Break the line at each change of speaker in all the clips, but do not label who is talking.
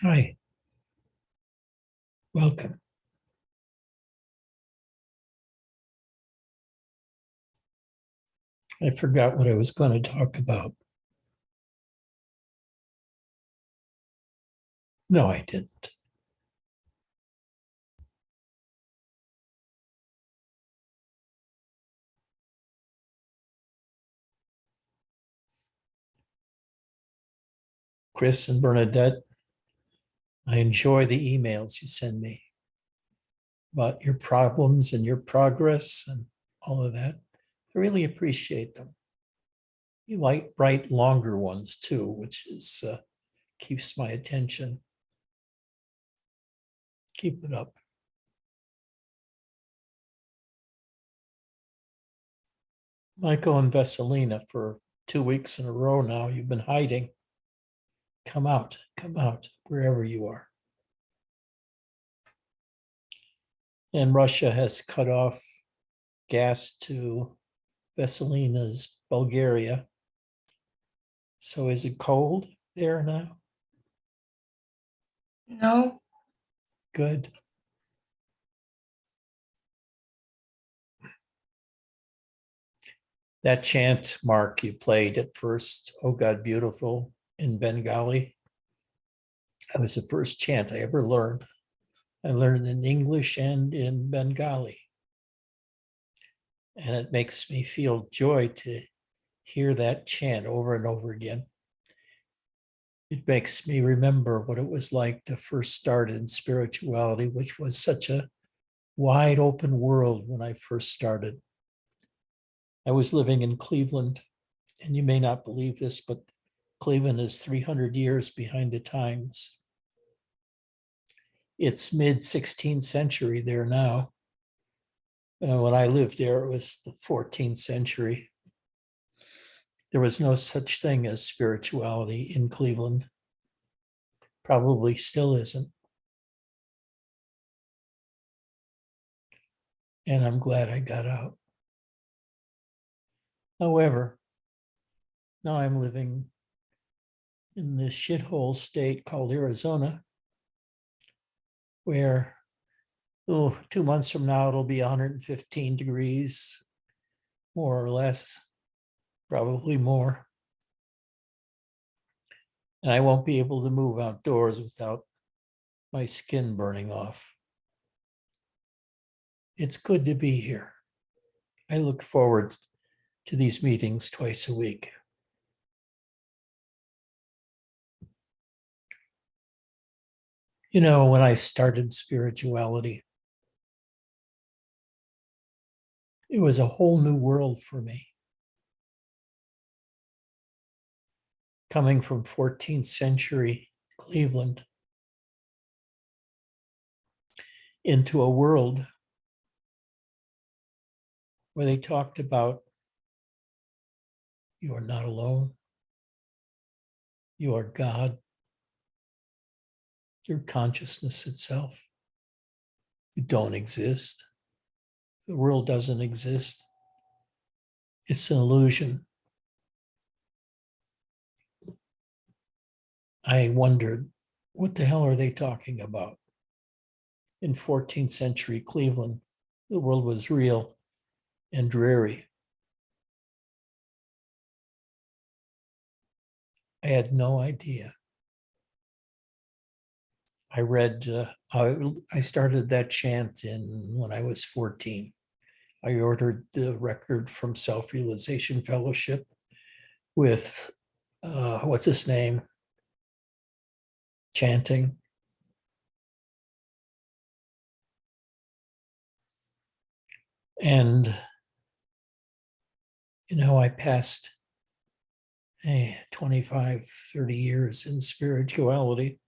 Hi, welcome. I forgot what I was going to talk about. No, I didn't. Chris and Bernadette, I enjoy the emails you send me about your problems and your progress and all of that. I really appreciate them. You like write longer ones too, which is keeps my attention. Keep it up. Michael and Vesselina, for 2 weeks in a row now, you've been hiding. Come out, wherever you are. And Russia has cut off gas to Vesselina's Bulgaria. So is it cold there now?
No.
Good. That chant, Mark, you played at first, "Oh God, Beautiful," in Bengali. That was the first chant I ever learned. I learned in English and in Bengali. And it makes me feel joy to hear that chant over and over again. It makes me remember what it was like to first start in spirituality, which was such a wide open world when I first started. I was living in Cleveland, and you may not believe this, but Cleveland is 300 years behind the times. It's mid 16th century there now. When I lived there, it was the 14th century. There was no such thing as spirituality in Cleveland. Probably still isn't. And I'm glad I got out. However, now I'm living in this shithole state called Arizona, where 2 months from now it'll be 115 degrees, more or less, probably more. And I won't be able to move outdoors without my skin burning off. It's good to be here. I look forward to these meetings twice a week. You know, when I started spirituality, it was a whole new world for me. Coming from 14th century Cleveland into a world where they talked about you are not alone, you are God, your consciousness itself. You don't exist. The world doesn't exist. It's an illusion. I wondered, what the hell are they talking about? In 14th century Cleveland, the world was real and dreary. I had no idea. I read, I started that chant when I was 14. I ordered the record from Self-Realization Fellowship with, what's his name? Chanting. And, I passed 25, 30 years in spirituality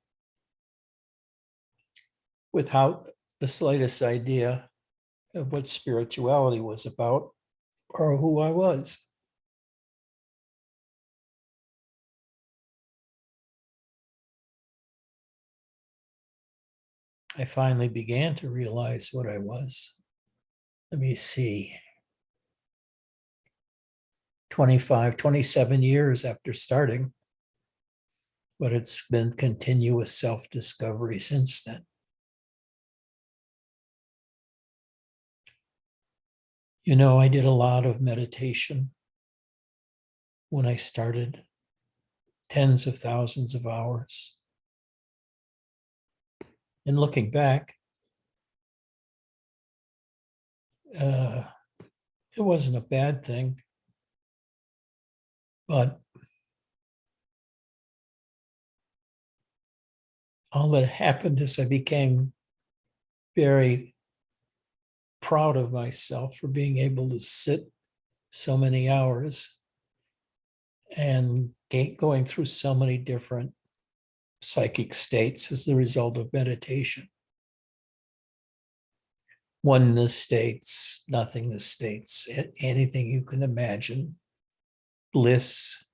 without the slightest idea of what spirituality was about or who I was. I finally began to realize what I was. Let me see. 25, 27 years after starting. but it's been continuous self-discovery since then. You know, I did a lot of meditation when I started, tens of thousands of hours. And looking back, it wasn't a bad thing, but all that happened is I became very proud of myself for being able to sit so many hours and going through so many different psychic states as the result of meditation. Oneness states, nothingness states, anything you can imagine, bliss.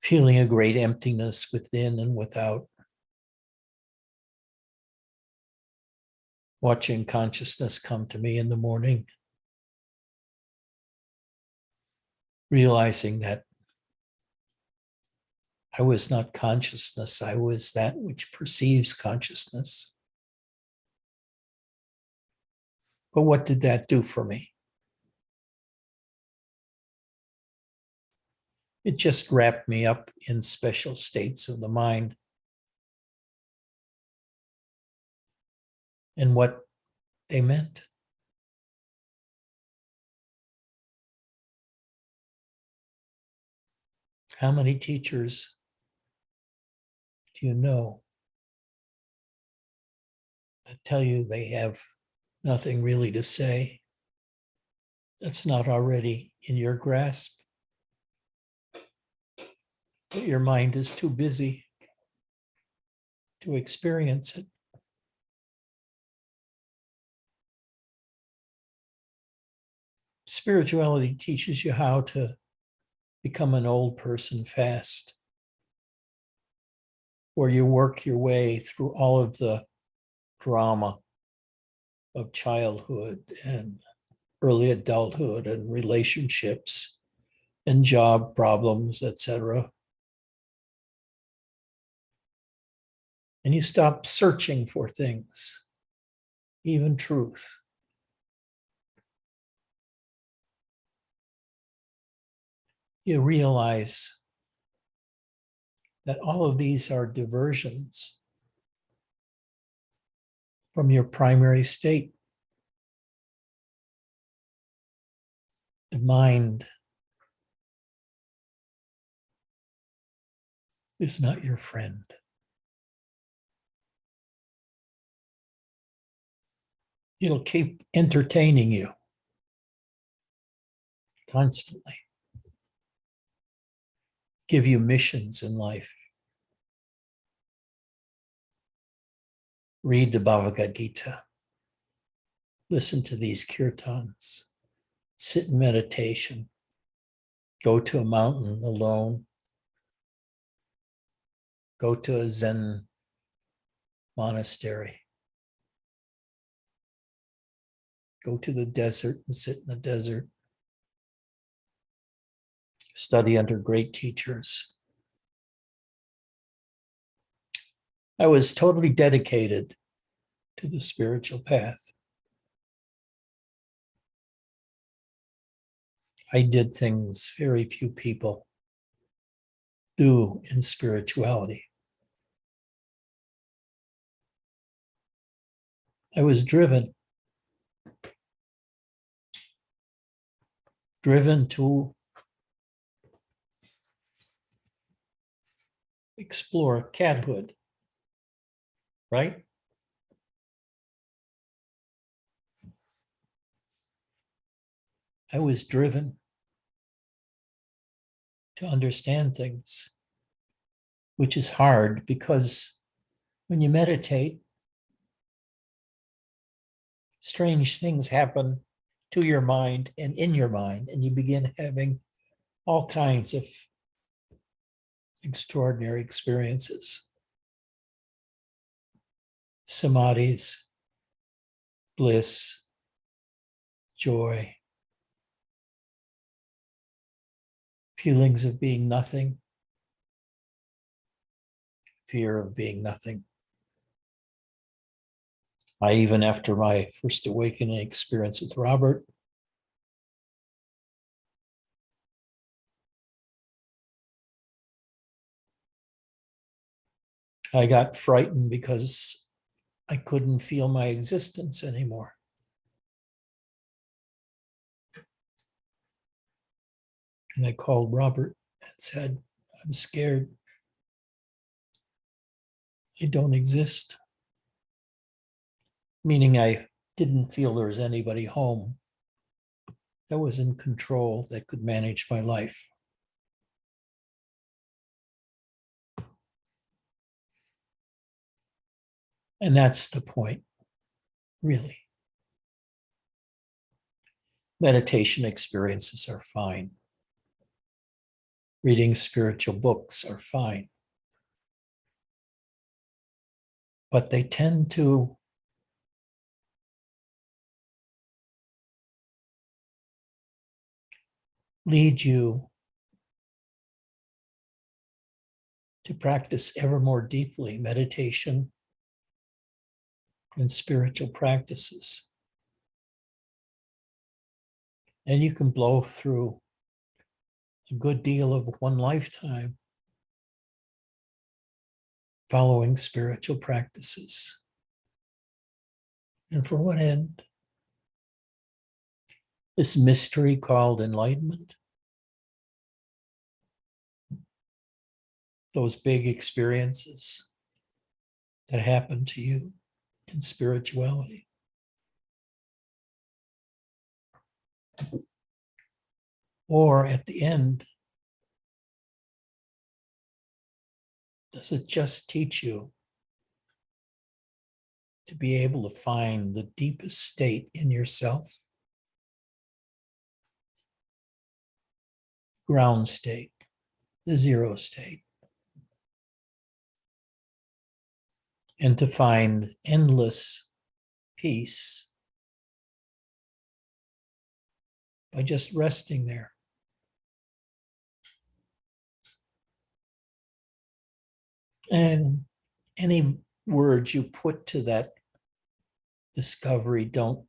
Feeling a great emptiness within and without. Watching consciousness come to me in the morning. Realizing that I was not consciousness, I was that which perceives consciousness. But what did that do for me? It just wrapped me up in special states of the mind. And what they meant. How many teachers do you know that tell you they have nothing really to say that's not already in your grasp? But your mind is too busy to experience it. Spirituality teaches you how to become an old person fast, where you work your way through all of the drama of childhood and early adulthood and relationships and job problems, etc. And you stop searching for things, even truth. You realize that all of these are diversions from your primary state. The mind is not your friend. It'll keep entertaining you constantly, give you missions in life. Read the Bhagavad Gita, listen to these kirtans, sit in meditation, go to a mountain alone, go to a Zen monastery, go to the desert and sit in the desert, study under great teachers. I was totally dedicated to the spiritual path. I did things very few people do in spirituality. I was driven to explore cathood, right? I was driven to understand things, which is hard because when you meditate, strange things happen to your mind and in your mind, and you begin having all kinds of extraordinary experiences. Samadhis, bliss, joy. feelings of being nothing, fear of being nothing. Even after my first awakening experience with Robert, I got frightened because I couldn't feel my existence anymore. And I called Robert and said, I'm scared. I don't exist. Meaning I didn't feel there was anybody home that was in control that could manage my life. And that's the point, really. Meditation experiences are fine. Reading spiritual books are fine. But they tend to lead you to practice ever more deeply meditation and spiritual practices. And you can blow through a good deal of one lifetime following spiritual practices. And for what end? This mystery called enlightenment, those big experiences that happen to you in spirituality. Or at the end, does it just teach you to be able to find the deepest state in yourself? Ground state, the zero state. And to find endless peace by just resting there. And any words you put to that discovery don't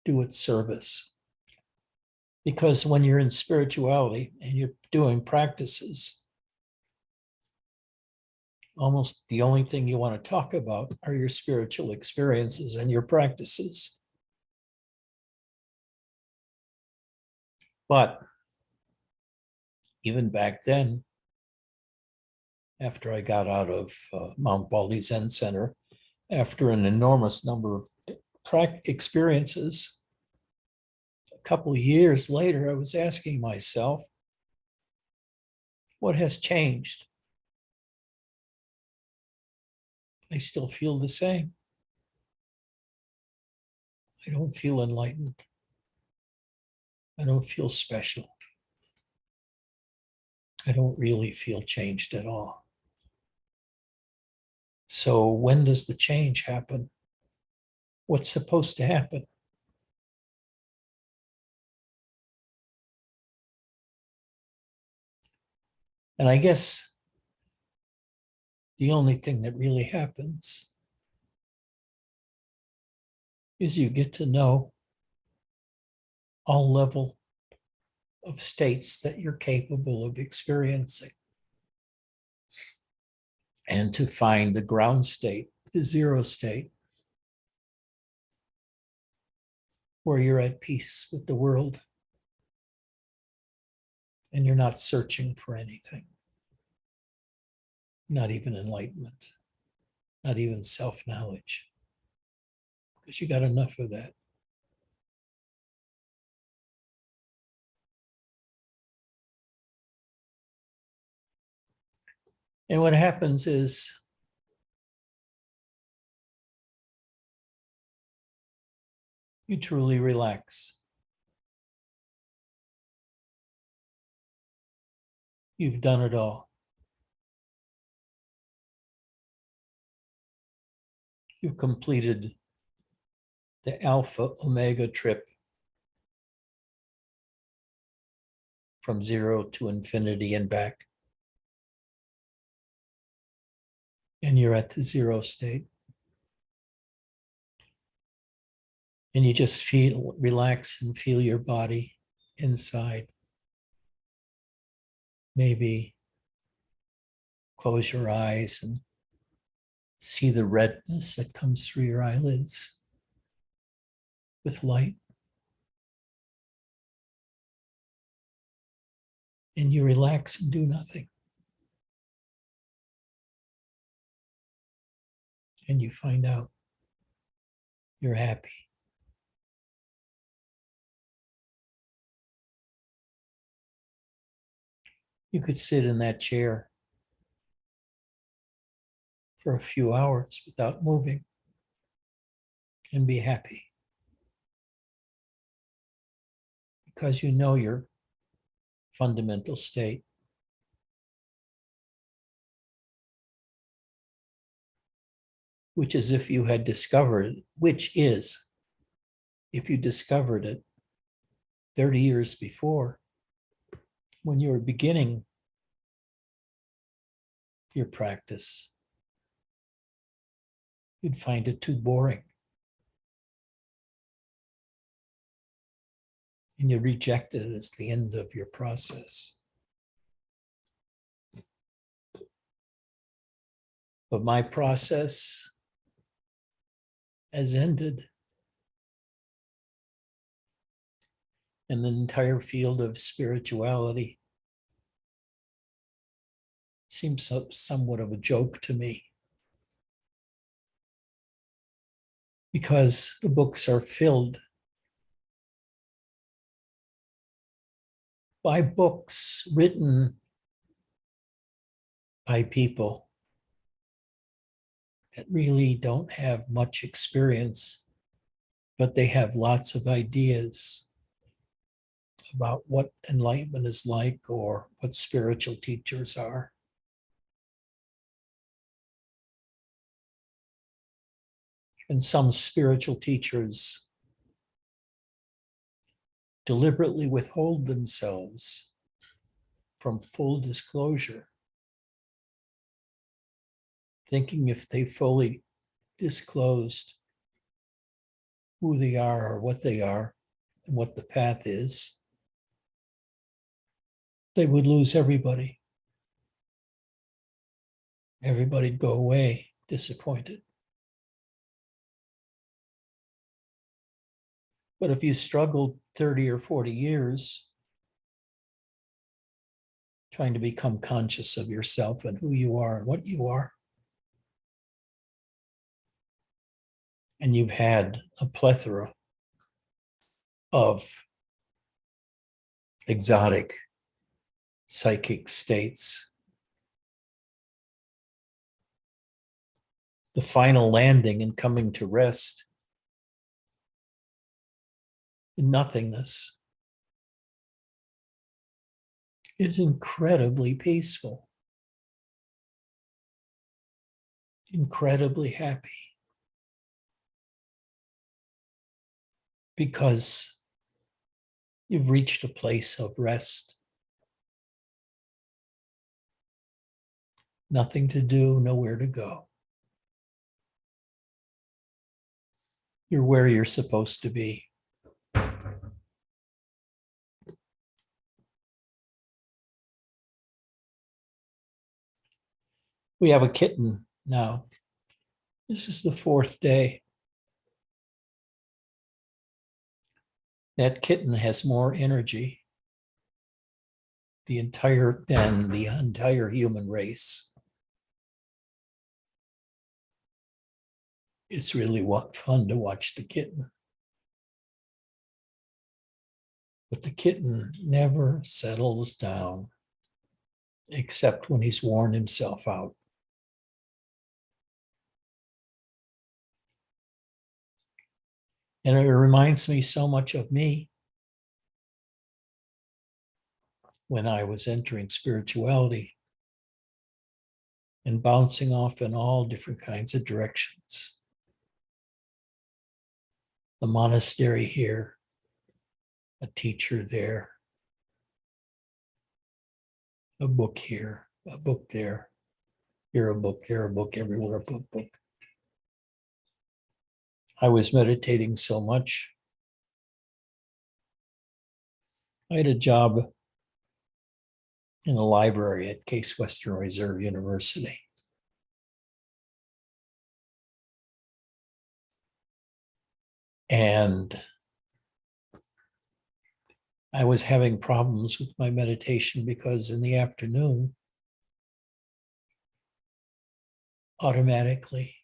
do it service. Because when you're in spirituality and you're doing practices, almost the only thing you want to talk about are your spiritual experiences and your practices. But even back then, after I got out of Mount Baldy Zen Center, after an enormous number of experiences, a couple of years later, I was asking myself, what has changed? I still feel the same. I don't feel enlightened. I don't feel special. I don't really feel changed at all. So when does the change happen? What's supposed to happen? And I guess the only thing that really happens is you get to know all level of states that you're capable of experiencing. And to find the ground state, the zero state, where you're at peace with the world and you're not searching for anything, not even enlightenment, not even self-knowledge, because you got enough of that. And what happens is you truly relax. You've done it all. You've completed the alpha omega trip from 0 to infinity and back. And you're at the 0 state. And you just relax and feel your body inside. Maybe close your eyes and see the redness that comes through your eyelids with light. And you relax and do nothing. And you find out you're happy. You could sit in that chair for a few hours without moving and be happy because you know your fundamental state. Which is if you had discovered it, which is if you discovered it 30 years before, when you were beginning your practice, you'd find it too boring. And you reject it as the end of your process. But my process has ended. And the entire field of spirituality seems somewhat of a joke to me. Because the books are filled by books written by people that really don't have much experience, but they have lots of ideas about what enlightenment is like or what spiritual teachers are. And some spiritual teachers deliberately withhold themselves from full disclosure, thinking if they fully disclosed who they are or what they are and what the path is, they would lose everybody. Everybody'd go away disappointed. But if you struggled 30 or 40 years trying to become conscious of yourself and who you are and what you are, and you've had a plethora of exotic psychic states, the final landing and coming to rest in nothingness is incredibly peaceful, incredibly happy, because you've reached a place of rest. Nothing to do, nowhere to go. You're where you're supposed to be. We have a kitten now. This is the 4th day. That kitten has more energy than the entire human race. It's really fun to watch the kitten. But the kitten never settles down except when he's worn himself out. And it reminds me so much of me when I was entering spirituality and bouncing off in all different kinds of directions. The monastery here, a teacher there, a book here, a book there, here a book, there a book, everywhere a book. I was meditating so much. I had a job in a library at Case Western Reserve University. And I was having problems with my meditation because in the afternoon, automatically,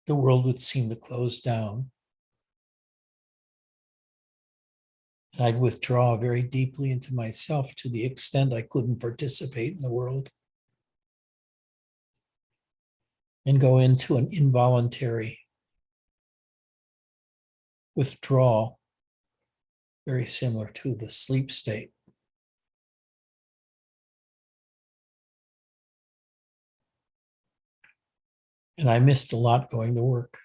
the world would seem to close down. And I'd withdraw very deeply into myself to the extent I couldn't participate in the world and go into an involuntary withdrawal, very similar to the sleep state. And I missed a lot going to work.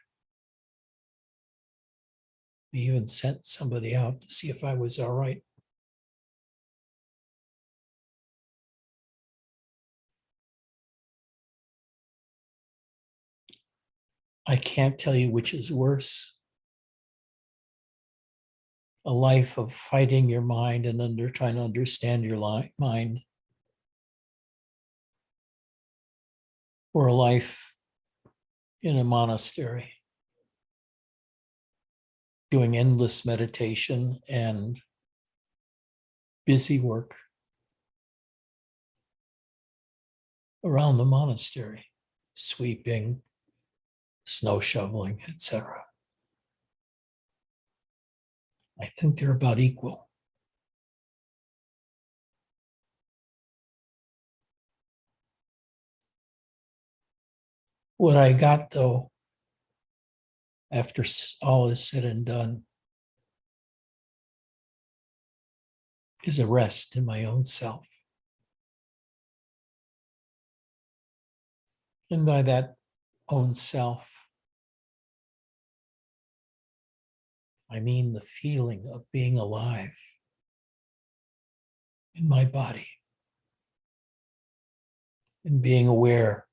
I even sent somebody out to see if I was all right. I can't tell you which is worse. A life of fighting your mind and trying to understand your mind, or a life in a monastery, doing endless meditation and busy work around the monastery, sweeping, snow shoveling, etc. I think they're about equal. What I got, though, after all is said and done, is a rest in my own self. And by that own self, I mean the feeling of being alive in my body and being aware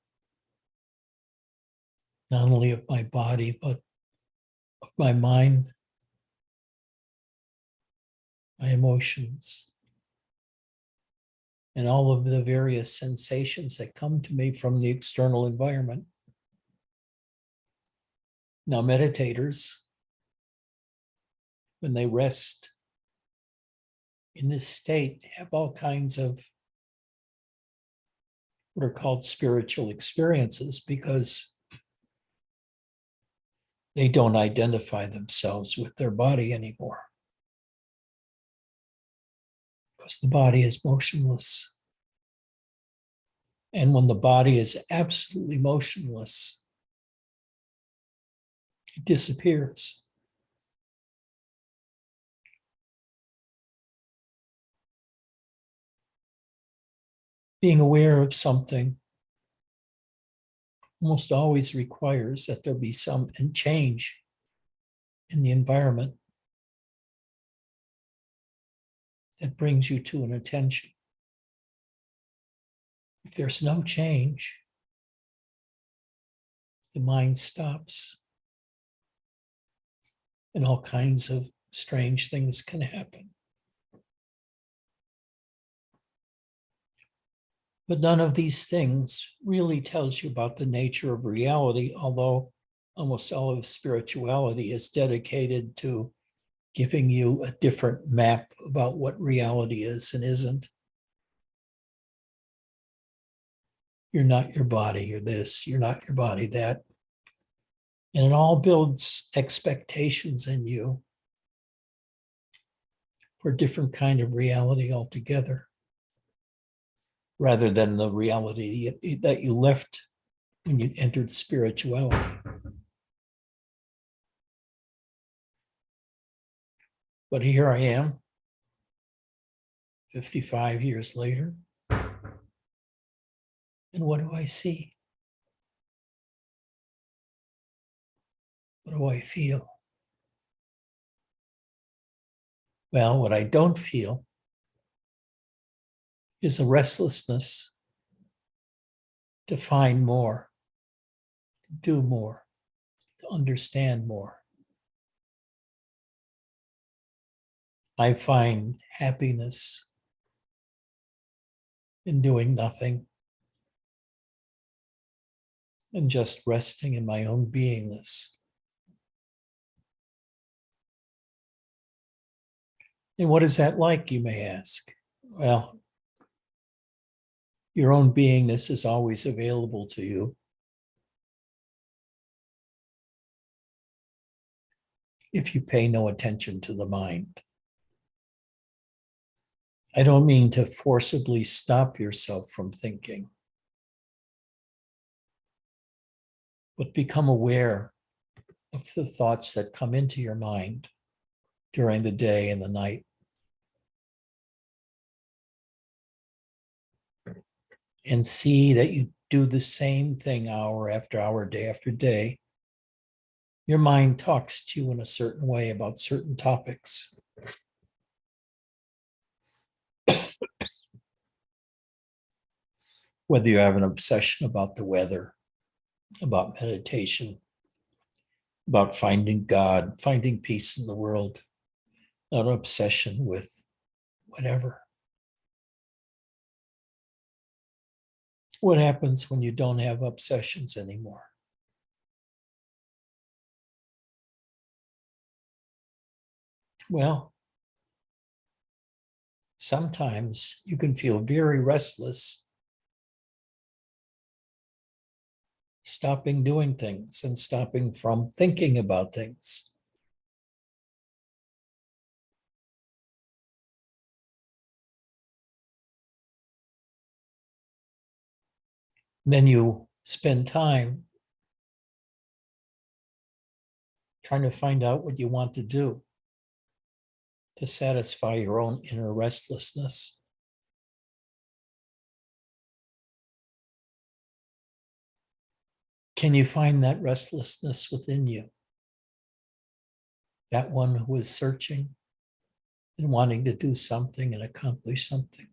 not only of my body, but of my mind, my emotions, and all of the various sensations that come to me from the external environment. Now, meditators, when they rest in this state, have all kinds of what are called spiritual experiences because they don't identify themselves with their body anymore. Because the body is motionless. And when the body is absolutely motionless, it disappears. Being aware of something almost always requires that there be some change in the environment that brings you to an attention. If there's no change, the mind stops and all kinds of strange things can happen. But none of these things really tells you about the nature of reality, although almost all of spirituality is dedicated to giving you a different map about what reality is and isn't. You're not your body, you're this, you're not your body, that. And it all builds expectations in you for a different kind of reality altogether, rather than the reality that you left when you entered spirituality. But here I am, 55 years later. And what do I see? What do I feel? Well, what I don't feel is a restlessness to find more, to do more, to understand more. I find happiness in doing nothing and just resting in my own beingness. And what is that like, you may ask? Well, your own beingness is always available to you. If you pay no attention to the mind. I don't mean to forcibly stop yourself from thinking, but become aware of the thoughts that come into your mind during the day and the night. And see that you do the same thing hour after hour, day after day. Your mind talks to you in a certain way about certain topics. Whether you have an obsession about the weather, about meditation, about finding God, finding peace in the world, not an obsession with whatever. What happens when you don't have obsessions anymore? Well, sometimes you can feel very restless, stopping doing things and stopping from thinking about things. Then you spend time trying to find out what you want to do to satisfy your own inner restlessness. Can you find that restlessness within you? That one who is searching and wanting to do something and accomplish something.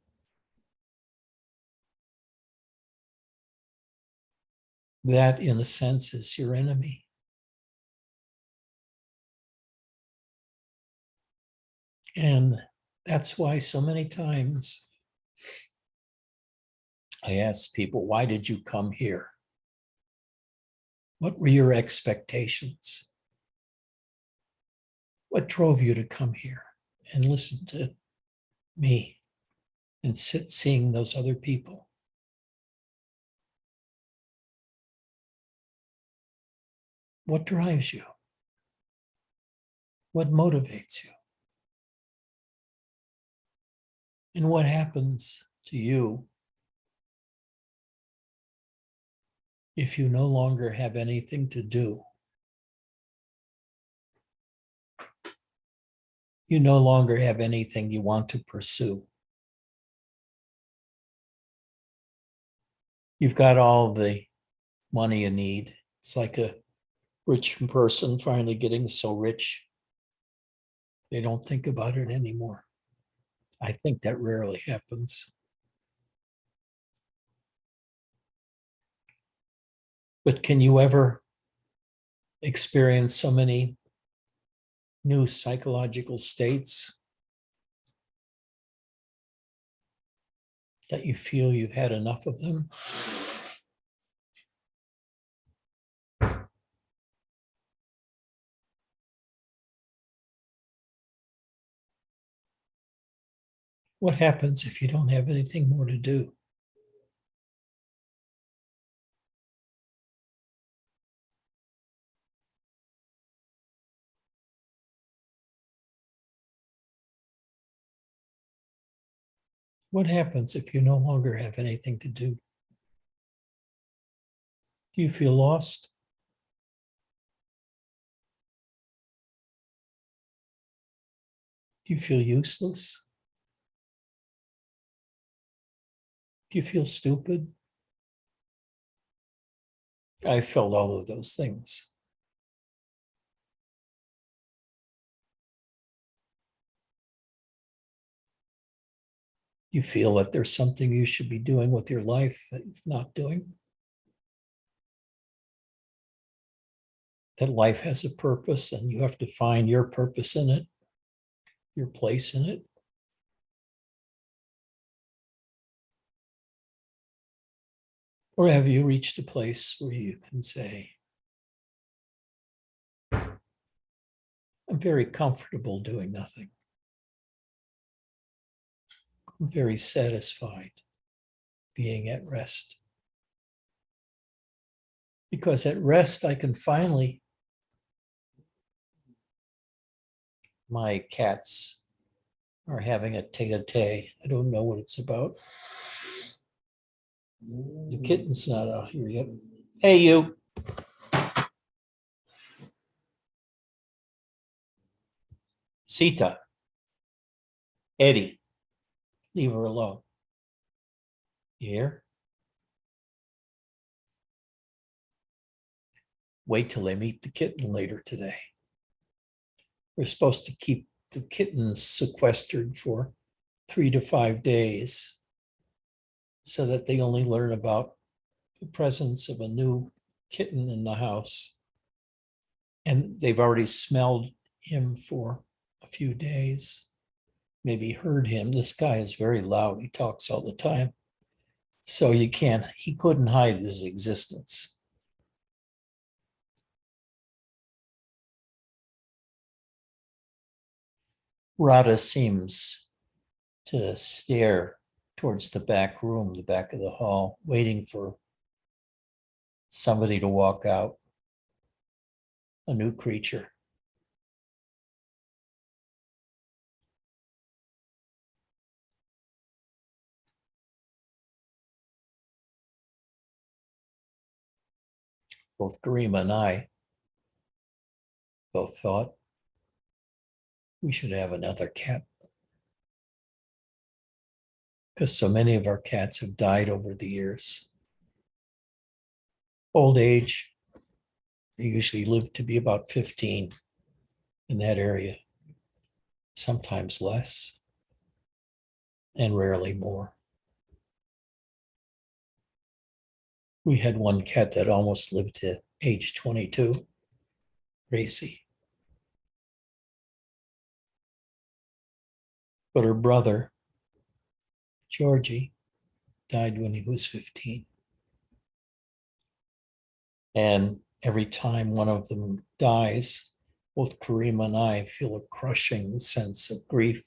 That, in a sense, is your enemy. And that's why so many times I ask people, why did you come here? What were your expectations? What drove you to come here and listen to me and sit seeing those other people? What drives you? What motivates you? And what happens to you if you no longer have anything to do? You no longer have anything you want to pursue. You've got all the money you need. It's like a rich person finally getting so rich, they don't think about it anymore. I think that rarely happens. But can you ever experience so many new psychological states that you feel you've had enough of them? What happens if you don't have anything more to do? What happens if you no longer have anything to do? Do you feel lost? Do you feel useless? Do you feel stupid? I felt all of those things. You feel that there's something you should be doing with your life that you're not doing. That life has a purpose and you have to find your purpose in it, your place in it. Or have you reached a place where you can say, I'm very comfortable doing nothing. I'm very satisfied being at rest. Because at rest, I can finally, my cats are having a tete-a-tete. I don't know what it's about. The kitten's not out here yet. Hey, you. Sita. Eddie. Leave her alone. You hear? Wait till they meet the kitten later today. We're supposed to keep the kittens sequestered for 3 to 5 days so that they only learn about the presence of a new kitten in the house. And they've already smelled him for a few days, maybe heard him. This guy is very loud. He talks all the time. So he couldn't hide his existence. Radha seems to stare towards the back room, the back of the hall, waiting for somebody to walk out, a new creature. Both Garima and I both thought we should have another cat because so many of our cats have died over the years. Old age, they usually live to be about 15 in that area, sometimes less, and rarely more. We had one cat that almost lived to age 22, Gracie. But her brother, Georgie, died when he was 15. And every time one of them dies, both Karima and I feel a crushing sense of grief.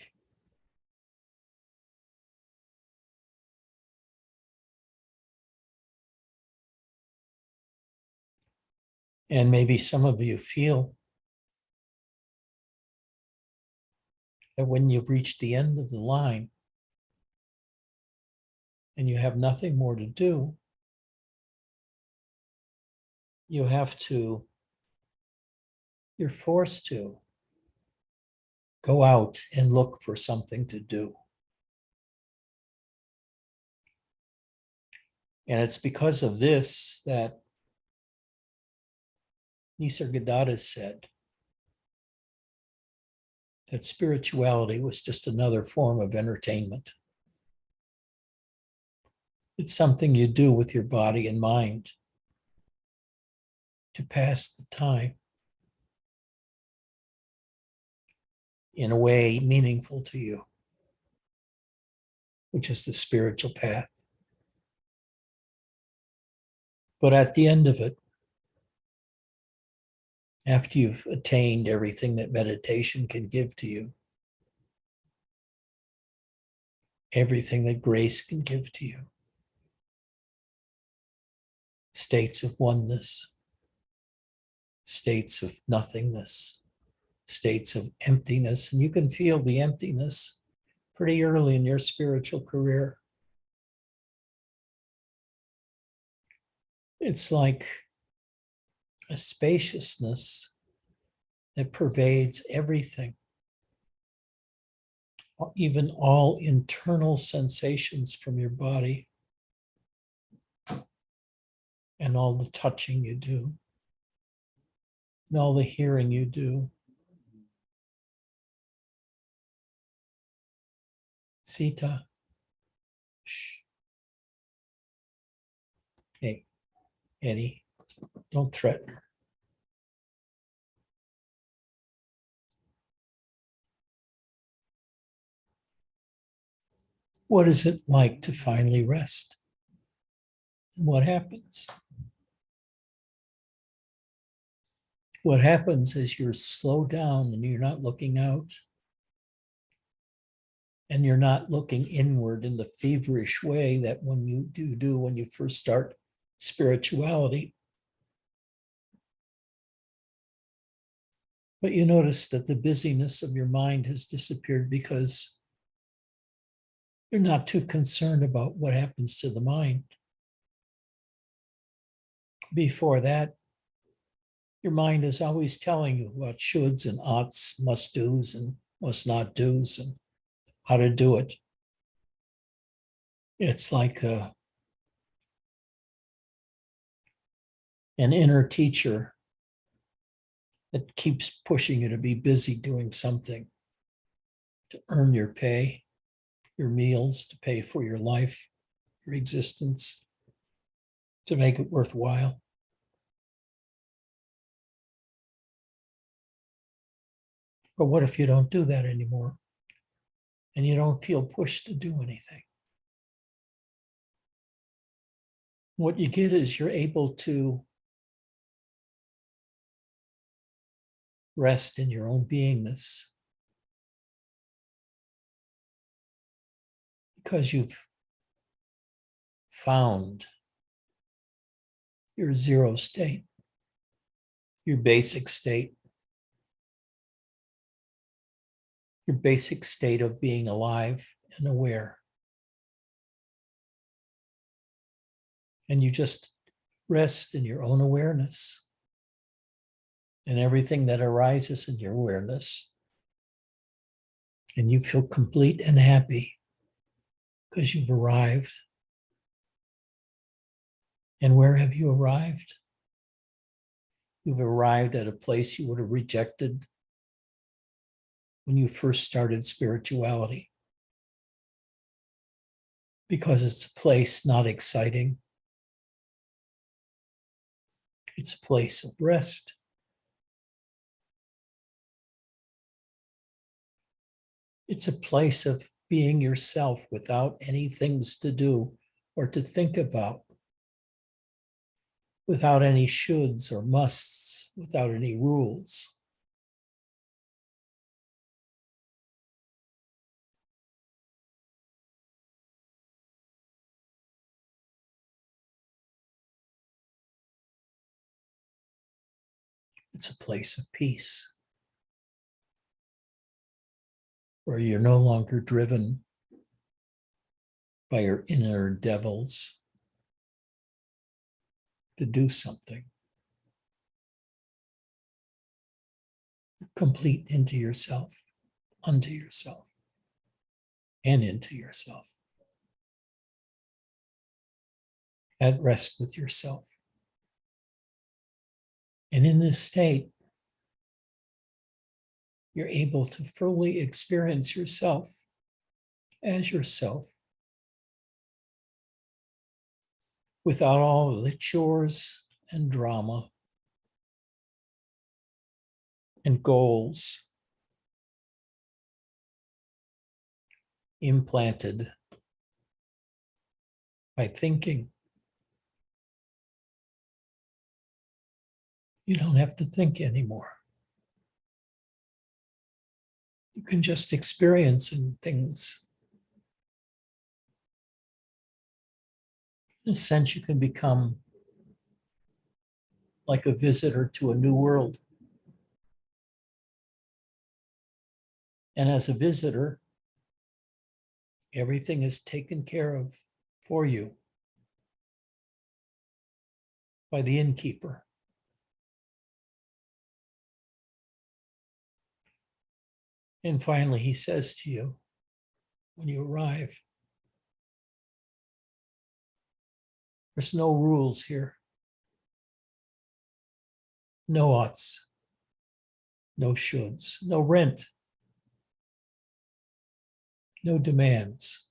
And maybe some of you feel that when you've reached the end of the line and you have nothing more to do, you're forced to go out and look for something to do. And it's because of this that Nisargadatta said that spirituality was just another form of entertainment. It's something you do with your body and mind to pass the time in a way meaningful to you, which is the spiritual path. But at the end of it, after you've attained everything that meditation can give to you, everything that grace can give to you, states of oneness, states of nothingness, states of emptiness, and you can feel the emptiness pretty early in your spiritual career. It's like a spaciousness that pervades everything, even all internal sensations from your body and all the touching you do and all the hearing you do. Sita, Annie, don't threaten her. What is it like to finally rest? And what happens? What happens is you're slowed down and you're not looking out. And you're not looking inward in the feverish way that when you do when you first start spirituality. But you notice that the busyness of your mind has disappeared because you're not too concerned about what happens to the mind. Before that, your mind is always telling you about shoulds and oughts, must do's and must not do's, and how to do it. It's like an inner teacher that keeps pushing you to be busy doing something, to earn your pay, your meals, to pay for your life, your existence, to make it worthwhile. But what if you don't do that anymore and you don't feel pushed to do anything? What you get is you're able to rest in your own beingness because you've found your zero state, your basic state, your basic state of being alive and aware. And you just rest in your own awareness and everything that arises in your awareness. And you feel complete and happy because you've arrived. And where have you arrived? You've arrived at a place you would have rejected when you first started spirituality, because it's a place not exciting. It's a place of rest. It's a place of being yourself without any things to do or to think about, without any shoulds or musts, without any rules. It's a place of peace where you're no longer driven by your inner devils to do something. You're complete into yourself, unto yourself, and into yourself. At rest with yourself. And in this state, you're able to fully experience yourself as yourself without all the chores and drama and goals implanted by thinking. You don't have to think anymore. You can just experience things. In a sense, you can become like a visitor to a new world. And as a visitor, everything is taken care of for you by the innkeeper. And finally, he says to you, when you arrive, there's no rules here. No oughts, no shoulds, no rent, no demands.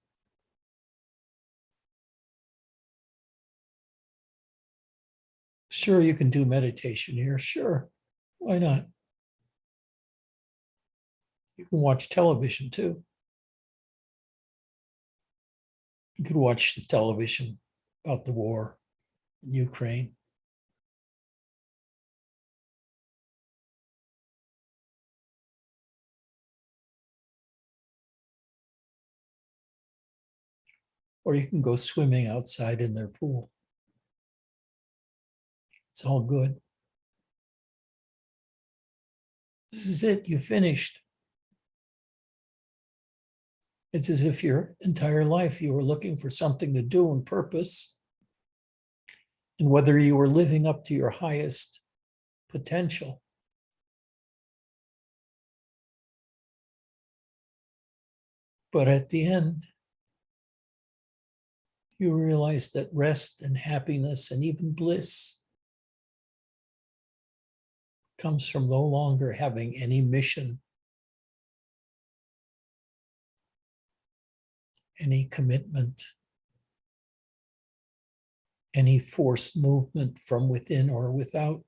Sure, you can do meditation here. Sure. Why not? You can watch television too. You could watch the television about the war in Ukraine. Or you can go swimming outside in their pool. It's all good. This is it. You finished. It's as if your entire life you were looking for something to do and purpose. And whether you were living up to your highest potential. But at the end, you realize that rest and happiness and even bliss comes from no longer having any mission, any commitment, any forced movement from within or without.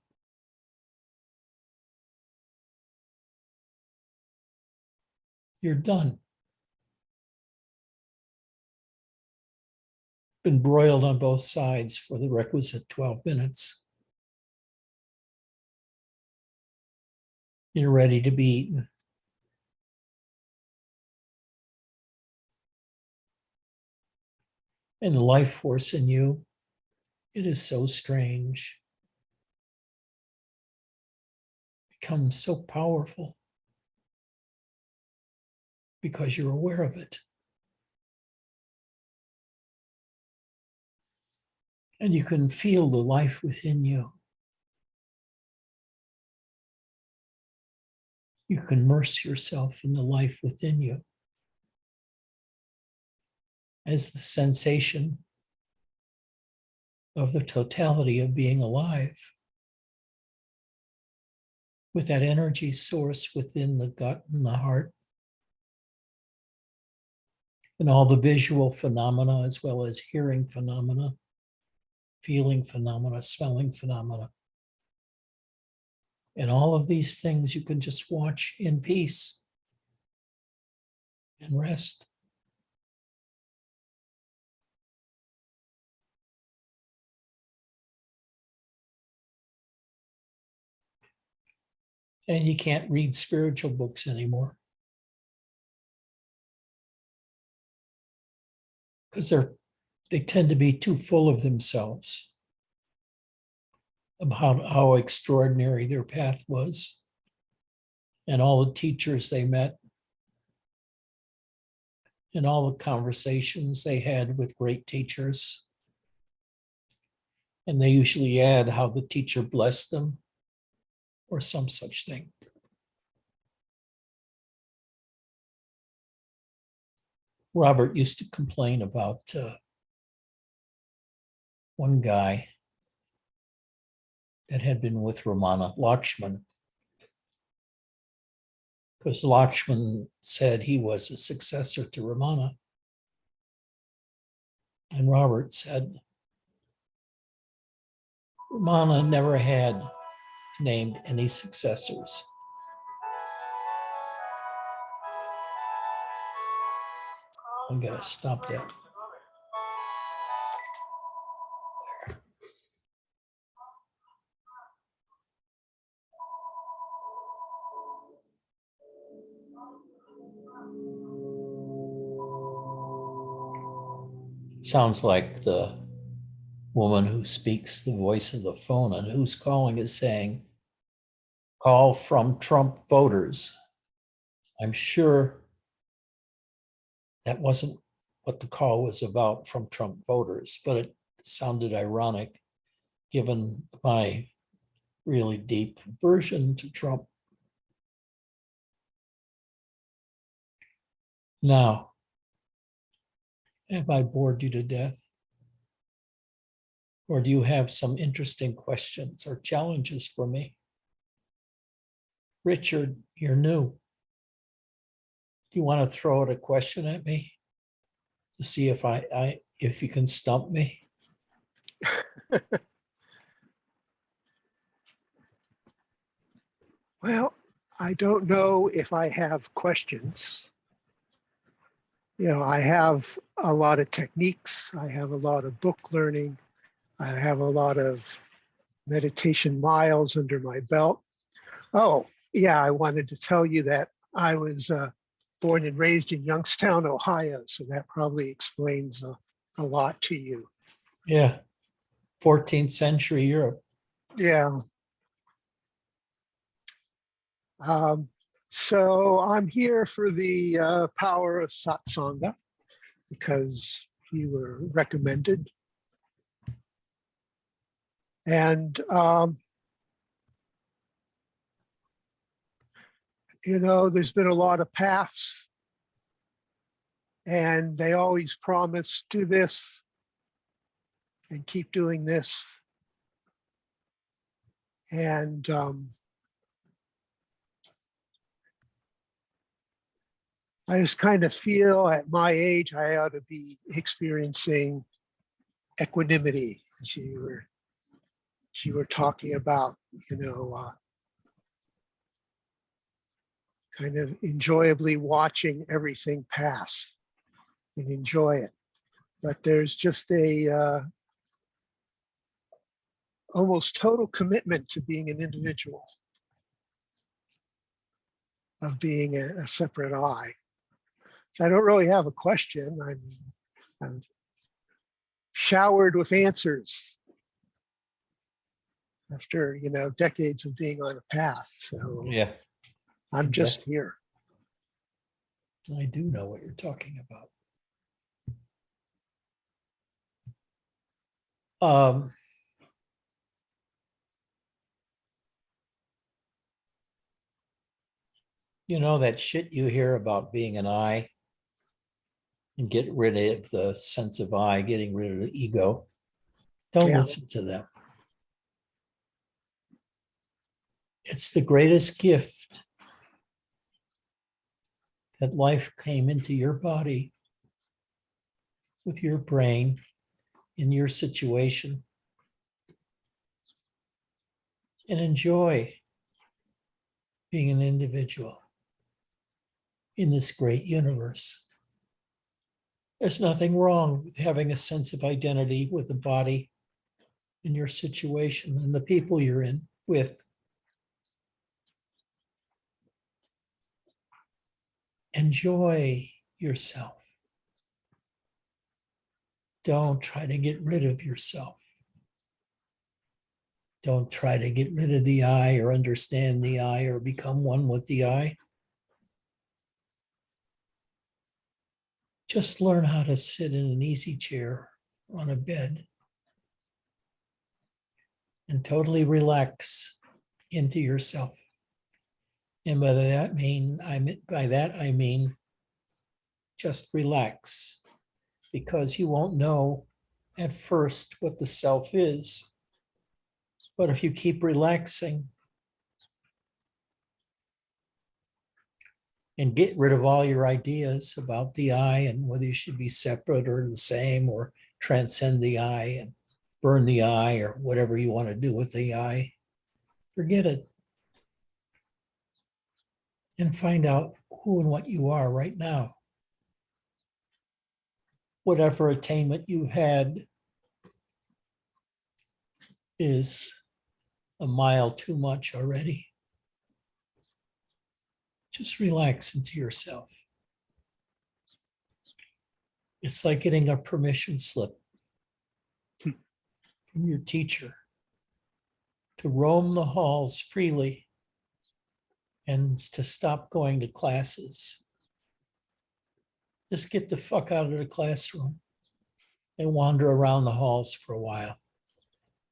You're done. Been broiled on both sides for the requisite 12 minutes. You're ready to be eaten. And the life force in you, it is so strange. Becomes so powerful because you're aware of it. And you can feel the life within you. You can immerse yourself in the life within you as the sensation of the totality of being alive with that energy source within the gut and the heart and all the visual phenomena as well as hearing phenomena, feeling phenomena, smelling phenomena. And all of these things you can just watch in peace and rest. And you can't read spiritual books anymore because they tend to be too full of themselves, about how extraordinary their path was and all the teachers they met and all the conversations they had with great teachers. And they usually add how the teacher blessed them or some such thing. Robert used to complain about one guy that had been with Ramana, Lakshman, because Lakshman said he was a successor to Ramana. And Robert said, Ramana never had named any successors. I'm going to stop that. It sounds like the woman who speaks the voice of the phone and who's calling is saying, call from Trump voters. I'm sure that wasn't what the call was about from Trump voters, but it sounded ironic given my really deep aversion to Trump. Now, have I bored you to death? Or do you have some interesting questions or challenges for me? Richard, you're new. Do you want to throw out a question at me to see if you can stump me?
Well, I don't know if I have questions. I have a lot of techniques. I have a lot of book learning. I have a lot of meditation miles under my belt. Oh, yeah, I wanted to tell you that I was born and raised in Youngstown, Ohio, so that probably explains a lot to you.
Yeah. 14th century Europe.
Yeah. So I'm here for the power of satsanga because you were recommended. And, there's been a lot of paths and they always promise do this and keep doing this. And I just kind of feel at my age, I ought to be experiencing equanimity. As you were talking about, kind of enjoyably watching everything pass and enjoy it. But there's just a almost total commitment to being an individual, of being a separate I. So I don't really have a question. I'm showered with answers after decades of being on a path. So
Yeah.
I'm just here.
I do know what you're talking about. That shit you hear about being an I and get rid of the sense of I, getting rid of the ego. Don't listen to them. It's the greatest gift that life came into your body with your brain in your situation, and enjoy being an individual in this great universe. There's nothing wrong with having a sense of identity with the body in your situation and the people you're in with. Enjoy yourself. Don't try to get rid of yourself. Don't try to get rid of the I or understand the I or become one with the I. Just learn how to sit in an easy chair on a bed and totally relax into yourself. And by that I mean just relax, because you won't know at first what the self is. But if you keep relaxing and get rid of all your ideas about the I and whether you should be separate or the same or transcend the I and burn the I or whatever you want to do with the I, forget it. And find out who and what you are right now. Whatever attainment you had is a mile too much already. Just relax into yourself. It's like getting a permission slip from your teacher to roam the halls freely and to stop going to classes. Just get the fuck out of the classroom and wander around the halls for a while.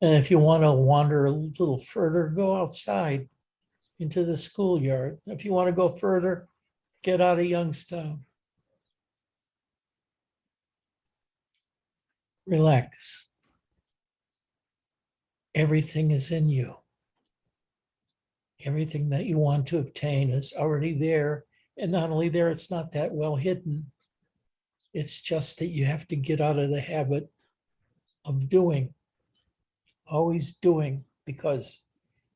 And if you want to wander a little further, go outside into the schoolyard. If you want to go further, get out of Youngstown. Relax. Everything is in you. Everything that you want to obtain is already there. And not only there, it's not that well hidden. It's just that you have to get out of the habit of doing, always doing, because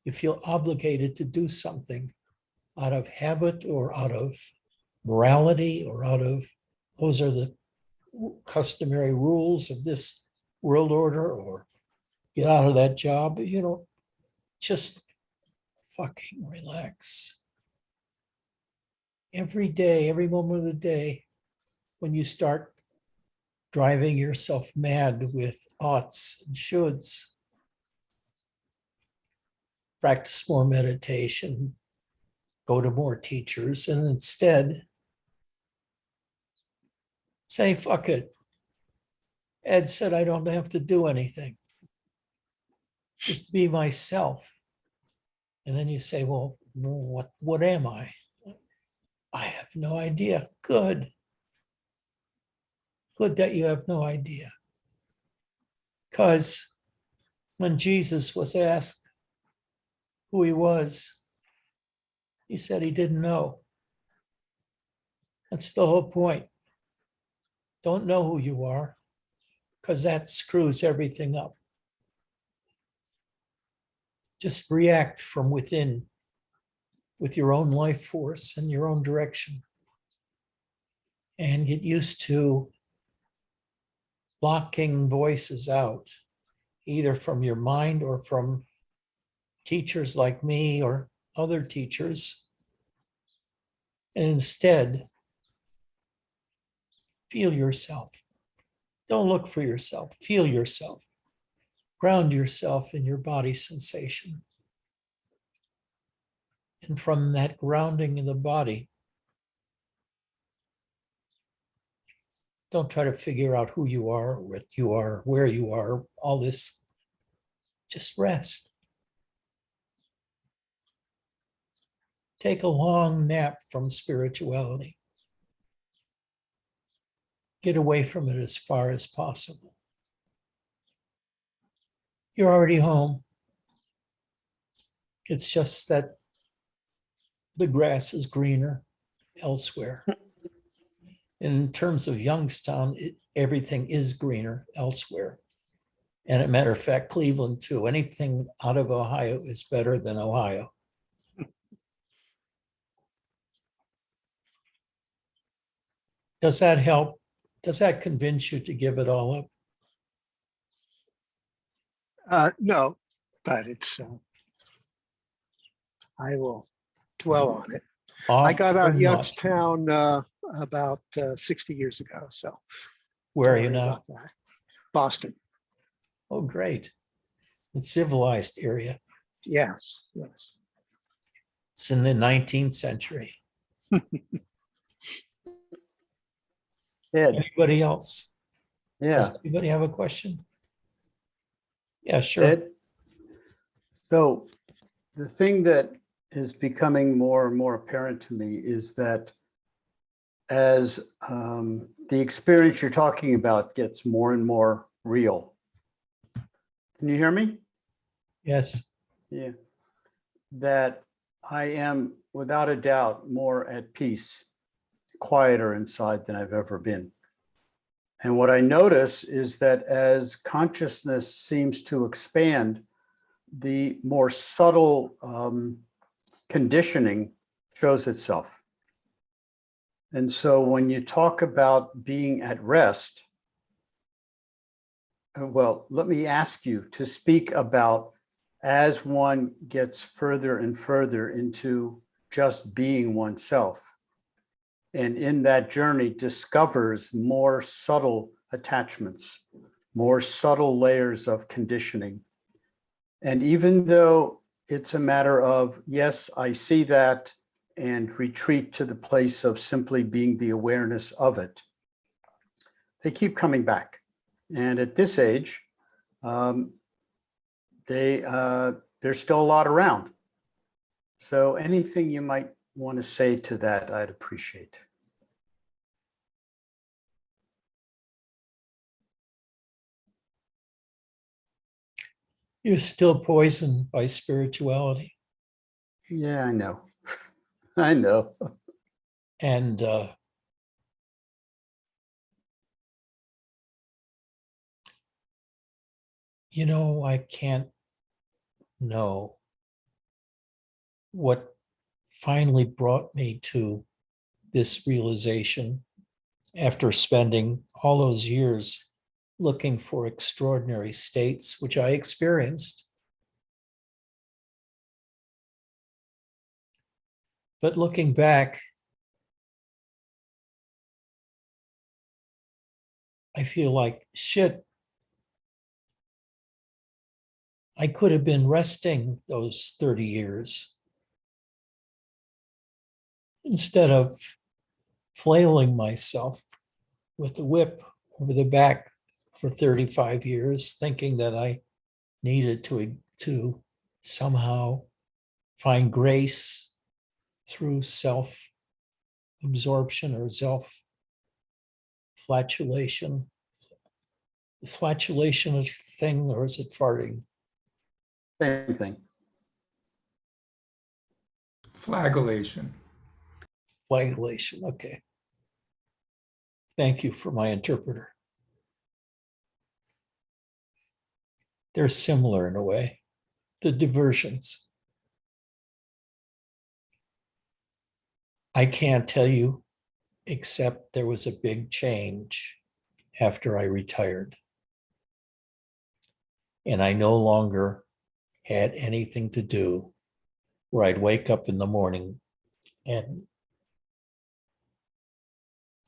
You feel obligated to do something out of habit or out of morality or out of, those are the customary rules of this world order, or get out of that job. Just fucking relax. Every day, every moment of the day, when you start driving yourself mad with oughts and shoulds, practice more meditation, go to more teachers, and instead say, fuck it. Ed said I don't have to do anything. Just be myself. And then you say, well, what am I? I have no idea. Good. Good that you have no idea. Because when Jesus was asked who he was, he said he didn't know. That's the whole point. Don't know who you are, because that screws everything up. Just react from within with your own life force and your own direction. And get used to blocking voices out, either from your mind or from teachers like me or other teachers. And instead, feel yourself. Don't look for yourself. Feel yourself. Ground yourself in your body sensation. And from that grounding in the body, don't try to figure out who you are, what you are, where you are, all this. Just rest. Take a long nap from spirituality. Get away from it as far as possible. You're already home. It's just that the grass is greener elsewhere. In terms of Youngstown, everything is greener elsewhere. And as a matter of fact, Cleveland too. Anything out of Ohio is better than Ohio. Does that help? Does that convince you to give it all up?
No, but I will dwell on it. I got out of Youngstown about 60 years ago. So
where are you now?
Boston.
Oh, great. It's a civilized area.
Yes.
It's in the 19th century.
Ed.
Anybody else?
Yeah.
Does anybody have a question? Yeah, sure.
Ed, so the thing that is becoming more and more apparent to me is that as the experience you're talking about gets more and more real. Can you hear me?
Yes.
Yeah. That I am without a doubt more at peace, quieter inside than I've ever been. And what I notice is that as consciousness seems to expand, the more subtle conditioning shows itself. And so when you talk about being at rest, well, let me ask you to speak about as one gets further and further into just being oneself, and in that journey discovers more subtle attachments, more subtle layers of conditioning. And even though it's a matter of, yes, I see that, and retreat to the place of simply being the awareness of it, they keep coming back. And at this age, there's still a lot around. So anything you might want to say to that, I'd appreciate.
You're still poisoned by spirituality.
Yeah, I know. I know.
And I can't know what finally brought me to this realization after spending all those years looking for extraordinary states, which I experienced. But looking back, I feel like, shit, I could have been resting those 30 years instead of flailing myself with the whip over the back for 35 years, thinking that I needed to somehow find grace through self-absorption or self-flatulation. Flatulation a thing, or is it farting?
Same thing.
Flagellation.
Flagellation, okay. Thank you for my interpreter. They're similar in a way, the diversions. I can't tell you, except there was a big change after I retired. And I no longer had anything to do where I'd wake up in the morning and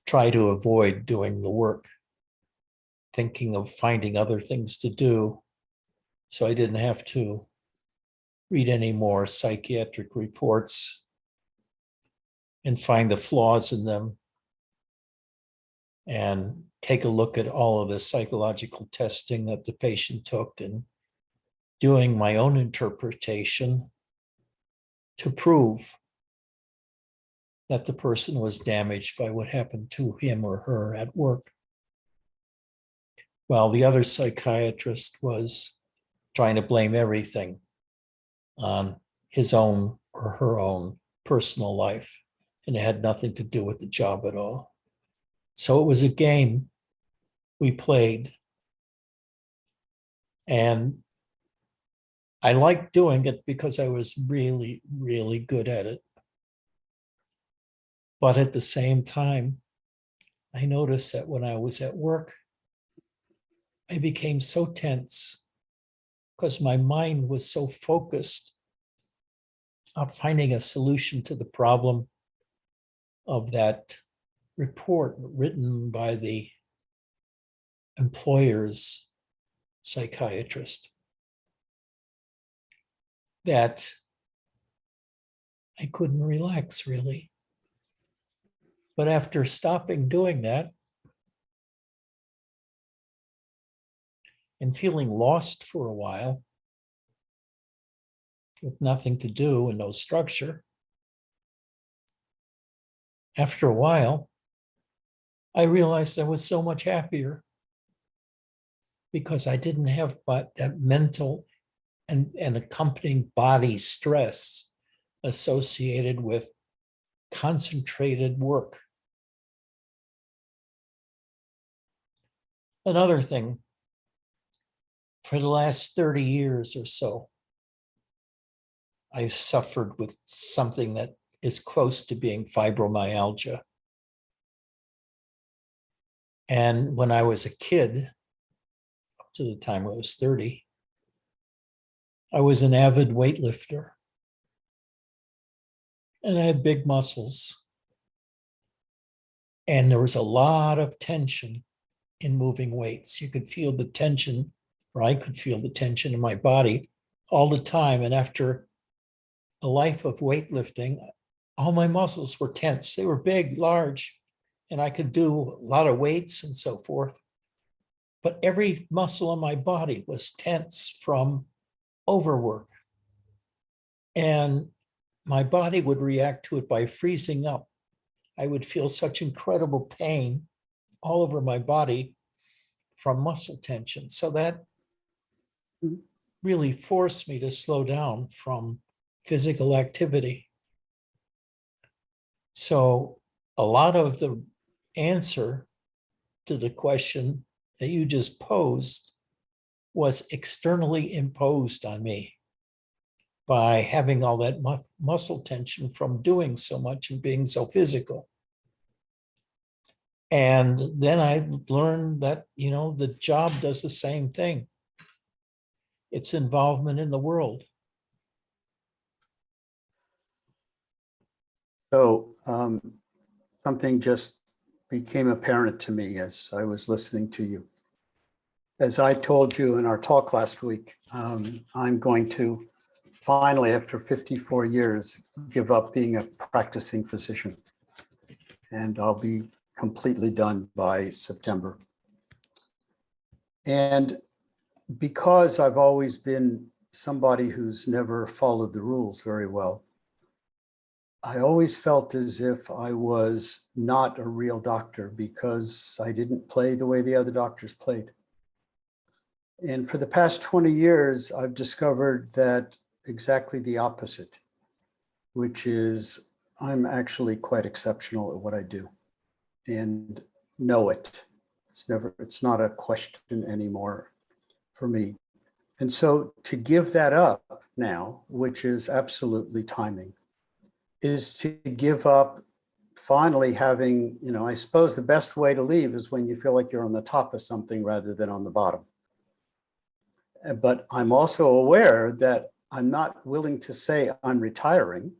try to avoid doing the work, thinking of finding other things to do so I didn't have to read any more psychiatric reports and find the flaws in them and take a look at all of the psychological testing that the patient took and doing my own interpretation to prove that the person was damaged by what happened to him or her at work. While the other psychiatrist was trying to blame everything on his own or her own personal life, and it had nothing to do with the job at all. So it was a game we played, and I liked doing it because I was really, really good at it. But at the same time, I noticed that when I was at work, I became so tense because my mind was so focused on finding a solution to the problem of that report written by the employer's psychiatrist, that I couldn't relax really. But after stopping doing that and feeling lost for a while with nothing to do and no structure, after a while, I realized I was so much happier because I didn't have that mental and accompanying body stress associated with concentrated work. Another thing, for the last 30 years or so, I've suffered with something that is close to being fibromyalgia. And when I was a kid, up to the time I was 30, I was an avid weightlifter. And I had big muscles. And there was a lot of tension in moving weights. You could feel the tension, or I could feel the tension in my body all the time. And after a life of weightlifting, all my muscles were tense. They were big, large, and I could do a lot of weights and so forth. But every muscle in my body was tense from overwork. And my body would react to it by freezing up. I would feel such incredible pain all over my body from muscle tension. So that really forced me to slow down from physical activity. So a lot of the answer to the question that you just posed was externally imposed on me. by having all that muscle tension from doing so much and being so physical. And then I learned that, the job does the same thing. It's involvement in the world.
So something just became apparent to me as I was listening to you. As I told you in our talk last week, I'm going to finally, after 54 years, give up being a practicing physician. And I'll be completely done by September. And because I've always been somebody who's never followed the rules very well, I always felt as if I was not a real doctor because I didn't play the way the other doctors played. And for the past 20 years, I've discovered that exactly the opposite, which is I'm actually quite exceptional at what I do and know it. It's not a question anymore for me. And so to give that up now, which is absolutely timing, is to give up finally having, I suppose the best way to leave is when you feel like you're on the top of something rather than on the bottom. But I'm also aware that I'm not willing to say I'm retiring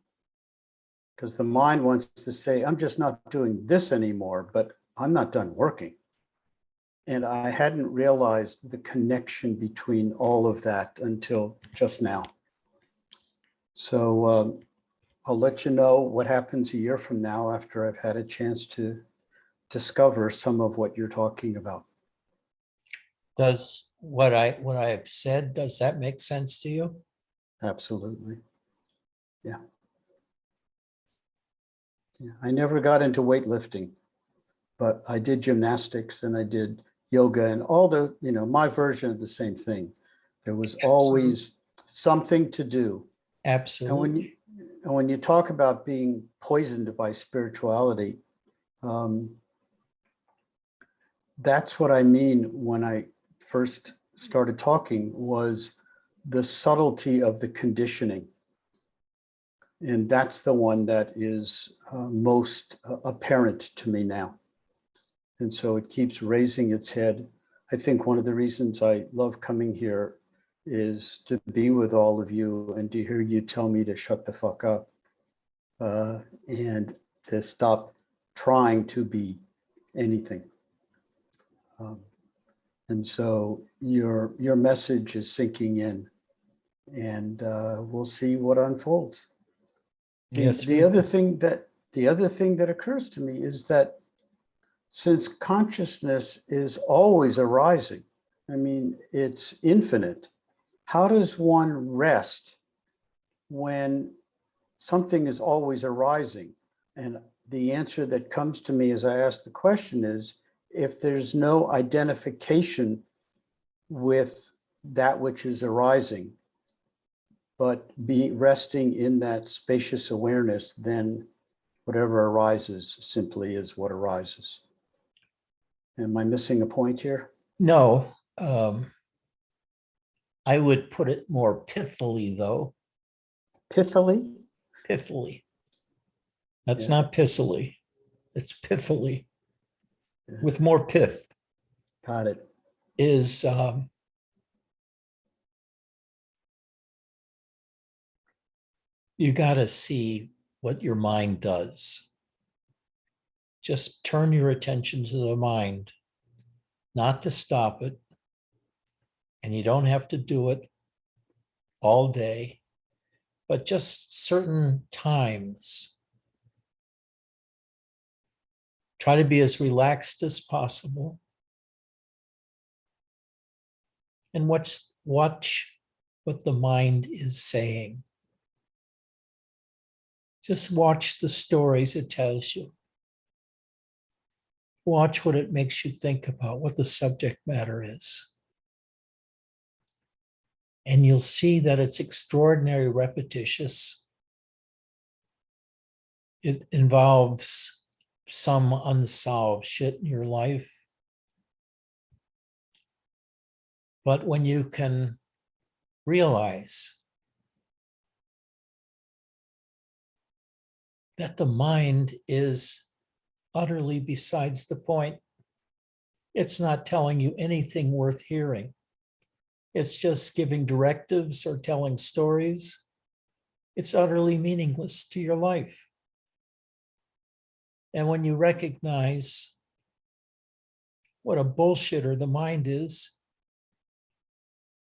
because the mind wants to say, I'm just not doing this anymore, but I'm not done working. And I hadn't realized the connection between all of that until just now. So I'll let you know what happens a year from now after I've had a chance to discover some of what you're talking about.
Does what I've said, does that make sense to you?
Absolutely. Yeah. I never got into weightlifting, but I did gymnastics and I did yoga and all the, my version of the same thing. There was always something to do.
Absolutely.
And when you talk about being poisoned by spirituality, that's what I mean when I first started talking was the subtlety of the conditioning. And that's the one that is most apparent to me now. And so it keeps raising its head. I think one of the reasons I love coming here is to be with all of you and to hear you tell me to shut the fuck up and to stop trying to be anything. And so your message is sinking in, and we'll see what unfolds.
Yes.
The other thing that occurs to me is that since consciousness is always arising, I mean, it's infinite. How does one rest when something is always arising? And the answer that comes to me as I ask the question is, if there's no identification with that which is arising, but be resting in that spacious awareness, then whatever arises simply is what arises. Am I missing a point here?
No, I would put it more pithily, though.
Pithily?
Pithily. That's
Yeah.
not pissily. It's pithily.
Yeah.
With more pith.
Got it.
Is you got to see what your mind does. Just turn your attention to the mind, not to stop it. And you don't have to do it all day, but just certain times. Try to be as relaxed as possible. And watch what the mind is saying. Just watch the stories it tells you. Watch what it makes you think about, what the subject matter is. And you'll see that it's extraordinarily repetitious. It involves some unsolved shit in your life. But when you can realize that the mind is utterly besides the point. It's not telling you anything worth hearing. It's just giving directives or telling stories. It's utterly meaningless to your life. And when you recognize what a bullshitter the mind is,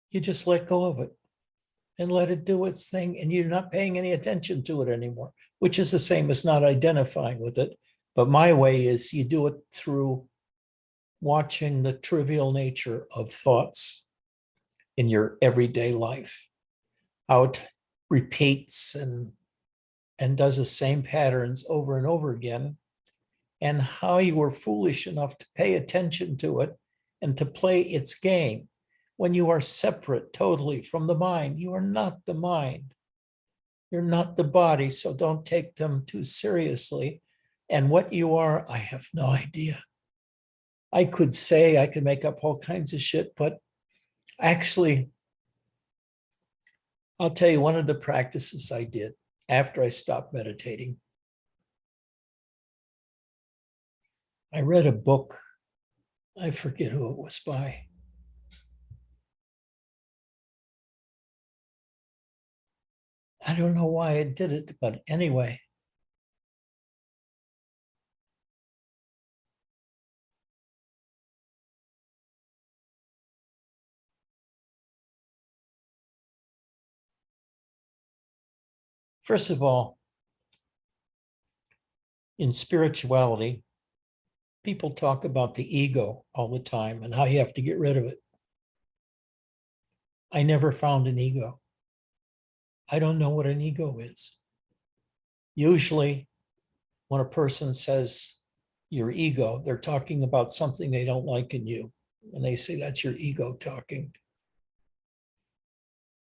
you just let go of it and let it do its thing, and you're not paying any attention to it anymore, which is the same as not identifying with it. But my way is you do it through watching the trivial nature of thoughts in your everyday life, how it repeats and does the same patterns over and over again, and how you were foolish enough to pay attention to it and to play its game. When you are separate totally from the mind, you are not the mind. You're not the body, so don't take them too seriously. And what you are, I have no idea. I could say, I could make up all kinds of shit, but actually, I'll tell you one of the practices I did after I stopped meditating. I read a book. I forget who it was by. I don't know why I did it, but anyway. First of all, in spirituality, people talk about the ego all the time and how you have to get rid of it. I never found an ego. I don't know what an ego is. Usually, when a person says your ego, they're talking about something they don't like in you. And they say that's your ego talking.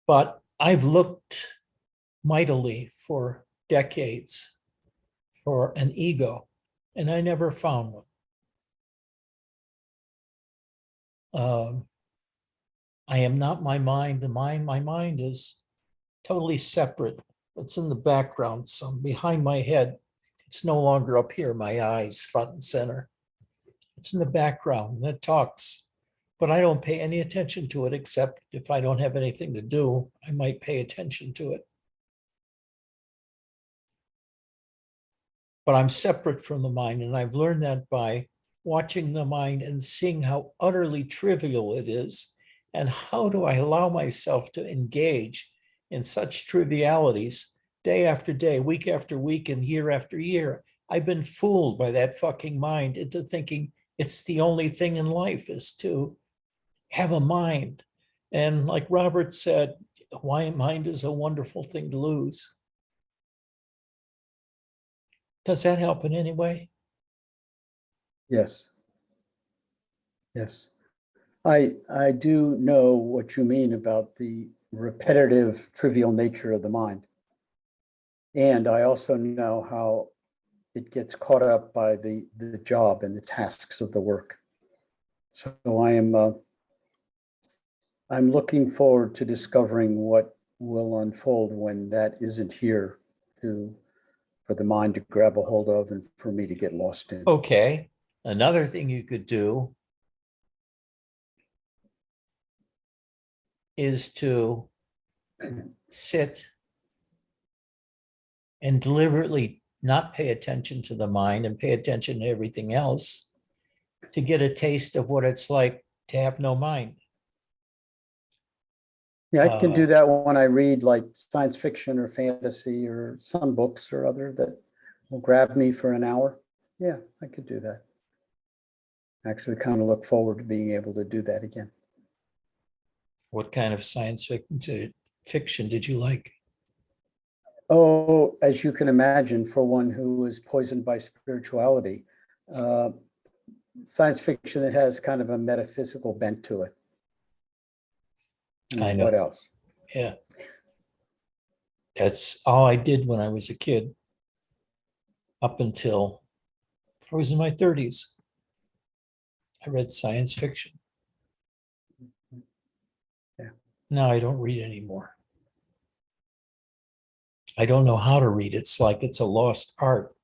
But I've looked mightily for decades for an ego, and I never found one. I am not my mind. My mind is totally separate. It's in the background, some behind my head. It's no longer up here, my eyes, front and center. It's in the background, and it talks. But I don't pay any attention to it, except if I don't have anything to do, I might pay attention to it. But I'm separate from the mind, and I've learned that by watching the mind and seeing how utterly trivial it is. And how do I allow myself to engage in such trivialities day after day, week after week, and year after year? I've been fooled by that fucking mind into thinking it's the only thing in life is to have a mind. And like Robert said, why mind is a wonderful thing to lose. Does that help in any way?
Yes. Yes. I do know what you mean about the repetitive, trivial nature of the mind. And I also know how it gets caught up by the job and the tasks of the work. So I'm looking forward to discovering what will unfold when that isn't here for the mind to grab a hold of and for me to get lost in.
Okay. Another thing you could do is to sit and deliberately not pay attention to the mind and pay attention to everything else to get a taste of what it's like to have no mind.
Yeah, I can do that when I read like science fiction or fantasy or some books or other that will grab me for an hour. Yeah, I could do that. Actually, kind of look forward to being able to do that again.
What kind of science fiction did you like?
Oh, as you can imagine, for one who was poisoned by spirituality, science fiction that has kind of a metaphysical bent to it.
I know.
What else?
Yeah. That's all I did when I was a kid, up until I was in my 30s. I read science fiction.
Yeah.
Now I don't read anymore. I don't know how to read. It's like it's a lost art.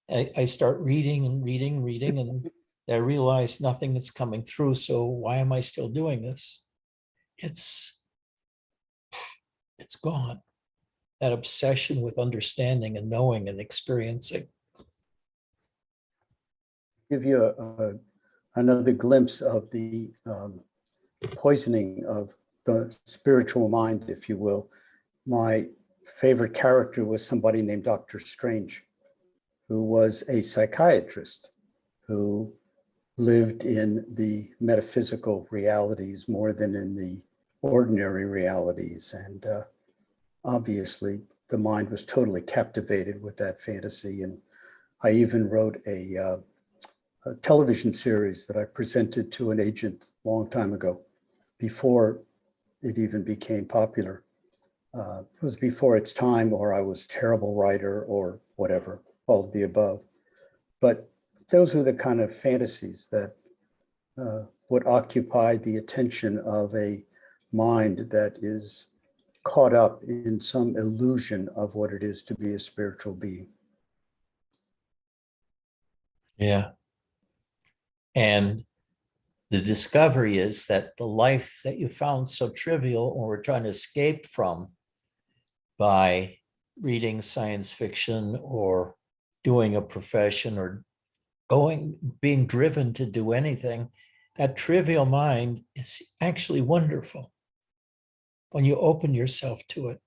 I start reading and reading, and I realize nothing is coming through. So why am I still doing this? It's gone. That obsession with understanding and knowing and experiencing.
Give you another glimpse of the poisoning of the spiritual mind, if you will. My favorite character was somebody named Dr. Strange, who was a psychiatrist who lived in the metaphysical realities more than in the ordinary realities. And obviously, the mind was totally captivated with that fantasy. And I even wrote a television series that I presented to an agent a long time ago, before it even became popular. It was before its time, or I was a terrible writer, or whatever, all of the above. But those were the kind of fantasies that would occupy the attention of a mind that is caught up in some illusion of what it is to be a spiritual being.
Yeah. And the discovery is that the life that you found so trivial or were trying to escape from by reading science fiction or doing a profession or being driven to do anything, that trivial mind is actually wonderful. When you open yourself to it,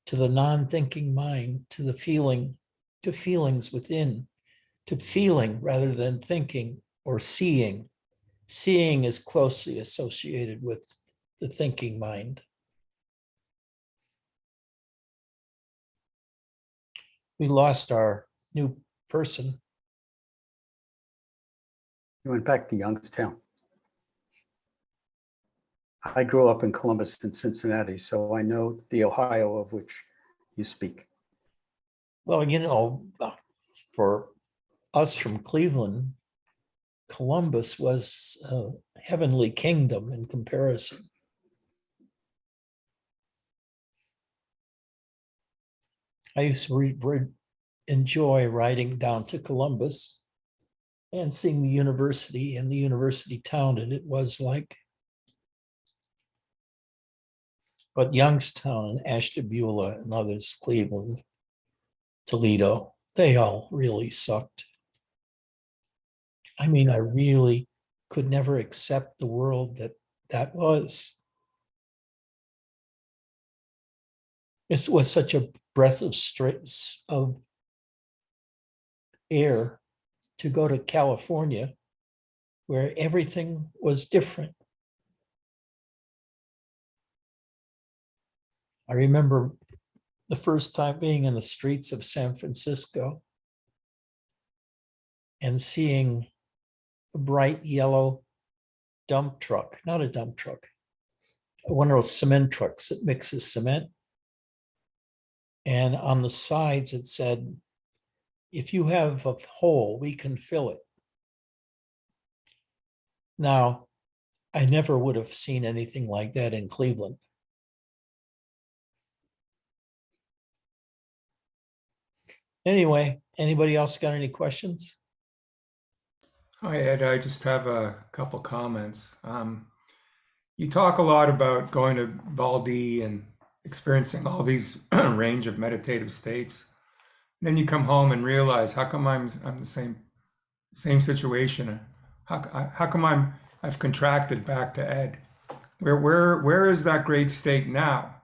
to the non-thinking mind, to the feeling, to feelings within, to feeling rather than thinking or seeing. Seeing is closely associated with the thinking mind. We lost our new person.
He went back to Youngstown. I grew up in Columbus and Cincinnati, so I know the Ohio of which you speak.
Well, you know, for us from Cleveland, Columbus was a heavenly kingdom in comparison. I used to enjoy riding down to Columbus and seeing the university and the university town, and it was like, but Youngstown and Ashtabula and others, Cleveland, Toledo, they all really sucked. I mean, I really could never accept the world that was. It was such a breath of air to go to California, where everything was different. I remember the first time being in the streets of San Francisco and seeing a bright yellow dump truck, not a dump truck, one of those cement trucks that mixes cement. And on the sides, it said, if you have a hole, we can fill it. Now, I never would have seen anything like that in Cleveland. Anyway, anybody else got any questions?
Hi, Ed. I just have a couple comments. You talk a lot about going to Baldi and experiencing all these range of meditative states. Then you come home and realize, how come I'm the same situation? How come I've contracted back to Ed? Where is that great state now?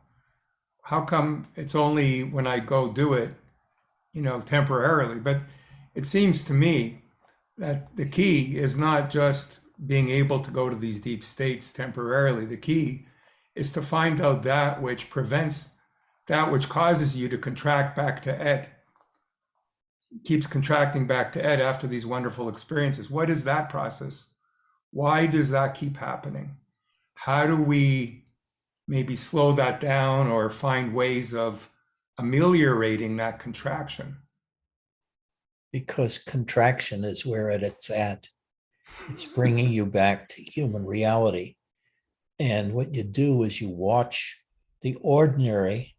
How come it's only when I go do it, temporarily? But it seems to me that the key is not just being able to go to these deep states temporarily. The key is to find out that which prevents, that which causes you to contract back to Ed. Keeps contracting back to Ed after these wonderful experiences. What is that process? Why does that keep happening? How do we maybe slow that down or find ways of ameliorating that contraction?
Because contraction is where it's at. It's bringing you back to human reality. And what you do is you watch the ordinary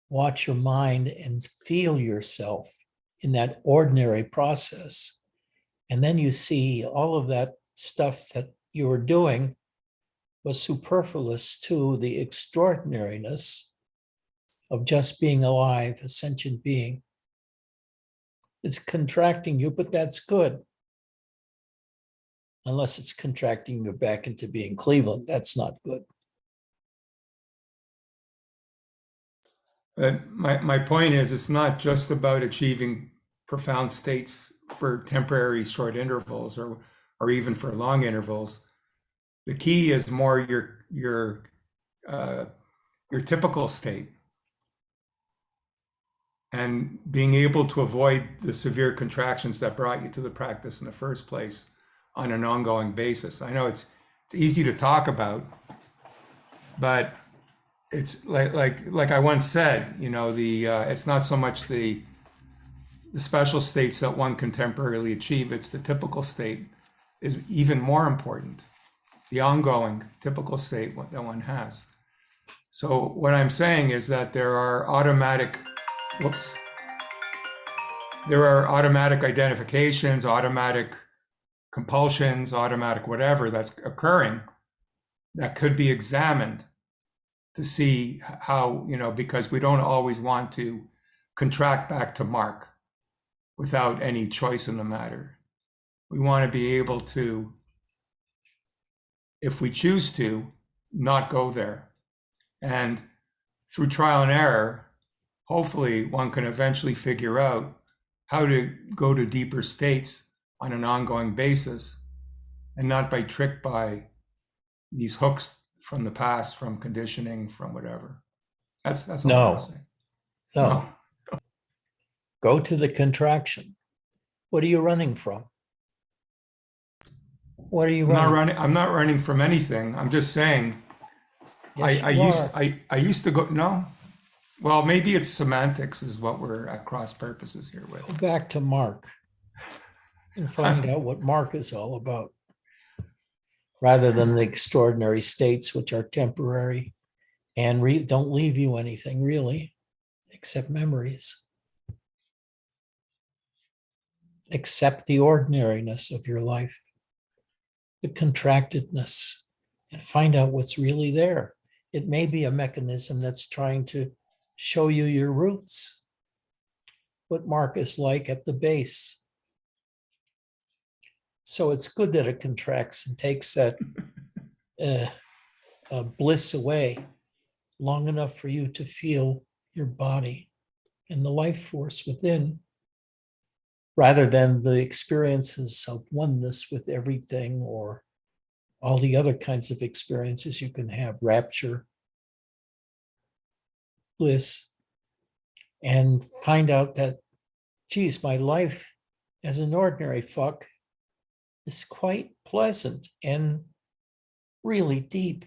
watch your mind and feel yourself in that ordinary process. And then you see all of that stuff that you were doing was superfluous to the extraordinariness of just being alive, a sentient being. It's contracting you, but that's good. Unless it's contracting you back into being Cleveland, that's not good.
But my point is, it's not just about achieving profound states for temporary short intervals or even for long intervals. The key is more your typical state, and being able to avoid the severe contractions that brought you to the practice in the first place on an ongoing basis. I know it's easy to talk about, but it's like I once said, you know, it's not so much the special states that one can temporarily achieve, it's the typical state is even more important, the ongoing typical state that one has. So what I'm saying is that there are automatic identifications, automatic compulsions, automatic whatever that's occurring that could be examined to see how, you know, because we don't always want to contract back to Mark without any choice in the matter. We want to be able to, if we choose to, not go there. And through trial and error, hopefully one can eventually figure out how to go to deeper states on an ongoing basis and not be tricked by these hooks from the past, from conditioning, from whatever. That's all I'm
No,
saying.
no. Go to the contraction. What are you running from? What are you running?
I'm not running from anything. I'm just saying.
Yes,
I
you
used
are.
I used to go. No, well, maybe it's semantics is what we're at cross purposes here
Go
with.
back to Mark and find out what Mark is all about, rather than the extraordinary states which are temporary and don't leave you anything really, except memories. Accept the ordinariness of your life, the contractedness, and find out what's really there. It may be a mechanism that's trying to show you your roots, what Mark is like at the base. So it's good that it contracts and takes that bliss away long enough for you to feel your body and the life force within, rather than the experiences of oneness with everything or all the other kinds of experiences you can have, rapture, bliss, and find out that, geez, my life as an ordinary fuck is quite pleasant and really deep.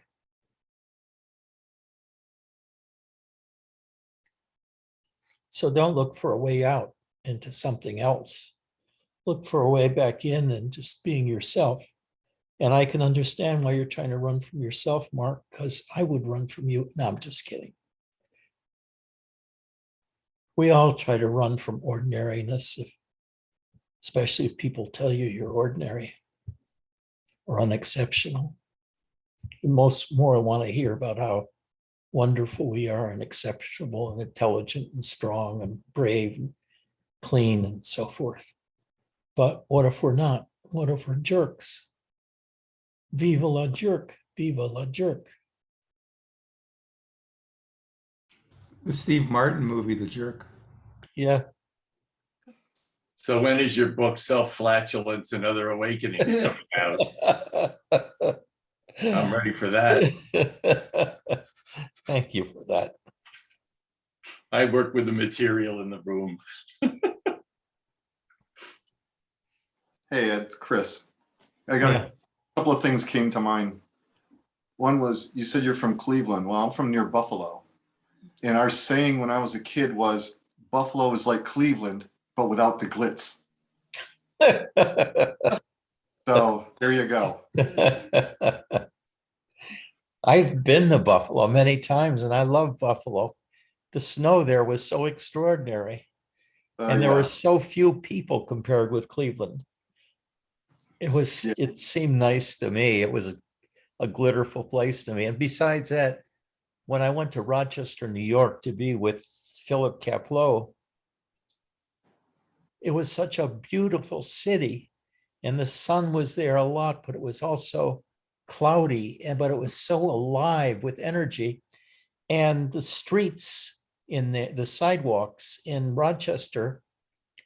So don't look for a way out into something else. Look for a way back in and just being yourself. And I can understand why you're trying to run from yourself, Mark, because I would run from you. No, I'm just kidding. We all try to run from ordinariness, especially if people tell you you're ordinary or unexceptional. You more want to hear about how wonderful we are and exceptional and intelligent and strong and brave and clean and so forth. But what if we're not? What if we're jerks? Viva la jerk, viva la jerk.
The Steve Martin movie, The Jerk.
Yeah.
So when is your book Self-Flatulence and Other Awakenings coming out? I'm ready for that.
Thank you for that.
I work with the material in the room.
Hey, it's Chris. I got a couple of things came to mind. One was, you said you're from Cleveland. Well, I'm from near Buffalo. And our saying when I was a kid was, Buffalo is like Cleveland, but without the glitz. So there you go.
I've been to Buffalo many times and I love Buffalo. the snow there was so extraordinary. And there
Yeah.
were so few people compared with Cleveland.
Yeah.
It seemed nice to me. It was a glitterful place to me. And besides that, when I went to Rochester, New York to be with Philip Kapleau, it was such a beautiful city. And the sun was there a lot, but it was also cloudy, but it was so alive with energy. And the streets in the sidewalks in Rochester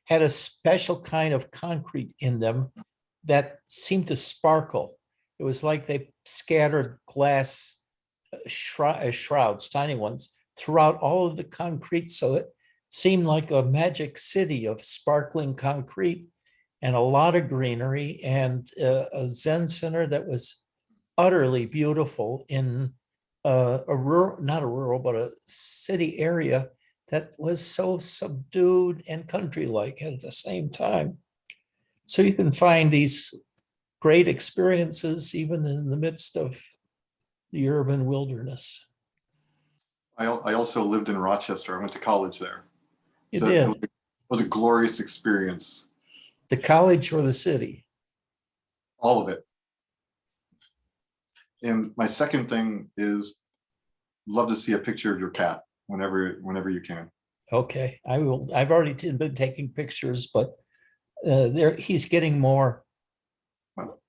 had a special kind of concrete in them that seemed to sparkle. It was like they scattered glass shrouds, tiny ones, throughout all of the concrete. So it seemed like a magic city of sparkling concrete and a lot of greenery and a Zen center that was utterly beautiful in a rural, not a rural, but a city area that was so subdued and country-like at the same time. So you can find these great experiences even in the midst of the urban wilderness.
I also lived in Rochester. I went to college there.
You
So
did.
it was a glorious experience.
The college or the city?
All of it. And my second thing is love to see a picture of your cat whenever you can.
Okay, I will. I've already been taking pictures, but he's getting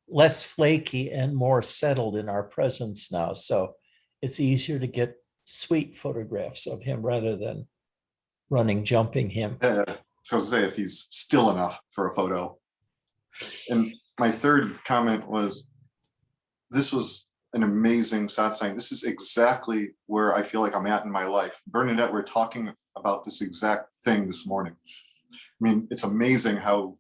less flaky and more settled in our presence now. So it's easier to get sweet photographs of him rather than running, jumping him.
So say if he's still enough for a photo. And my third comment was, this was an amazing satsang. This is exactly where I feel like I'm at in my life. Bernadette, we're talking about this exact thing this morning. I mean, it's amazing how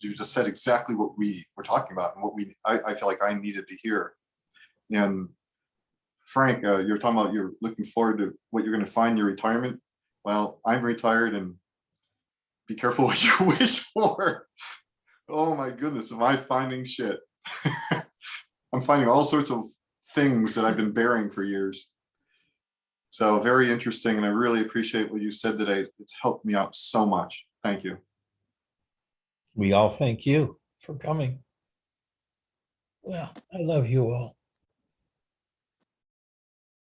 you just said exactly what we were talking about and what I feel like I needed to hear. And Frank, you're talking about you're looking forward to what you're going to find in your retirement. Well, I'm retired, and be careful what you wish for. Oh my goodness, am I finding shit? I'm finding all sorts of things that I've been bearing for years. So very interesting, and I really appreciate what you said today. It's helped me out so much. Thank you.
We all thank you for coming. Well, I love you all.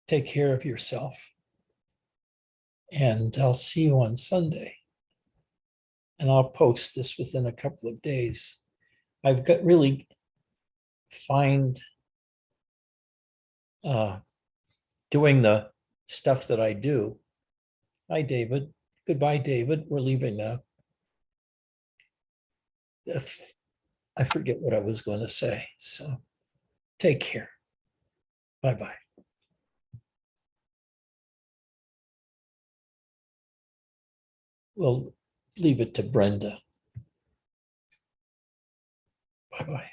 Take care of yourself. And I'll see you on Sunday. And I'll post this within a couple of days. I've got really find doing the stuff that I do. Hi, David. Goodbye, David. We're leaving now. I forget what I was going to say. So take care. Bye-bye. We'll leave it to Brenda. Bye-bye.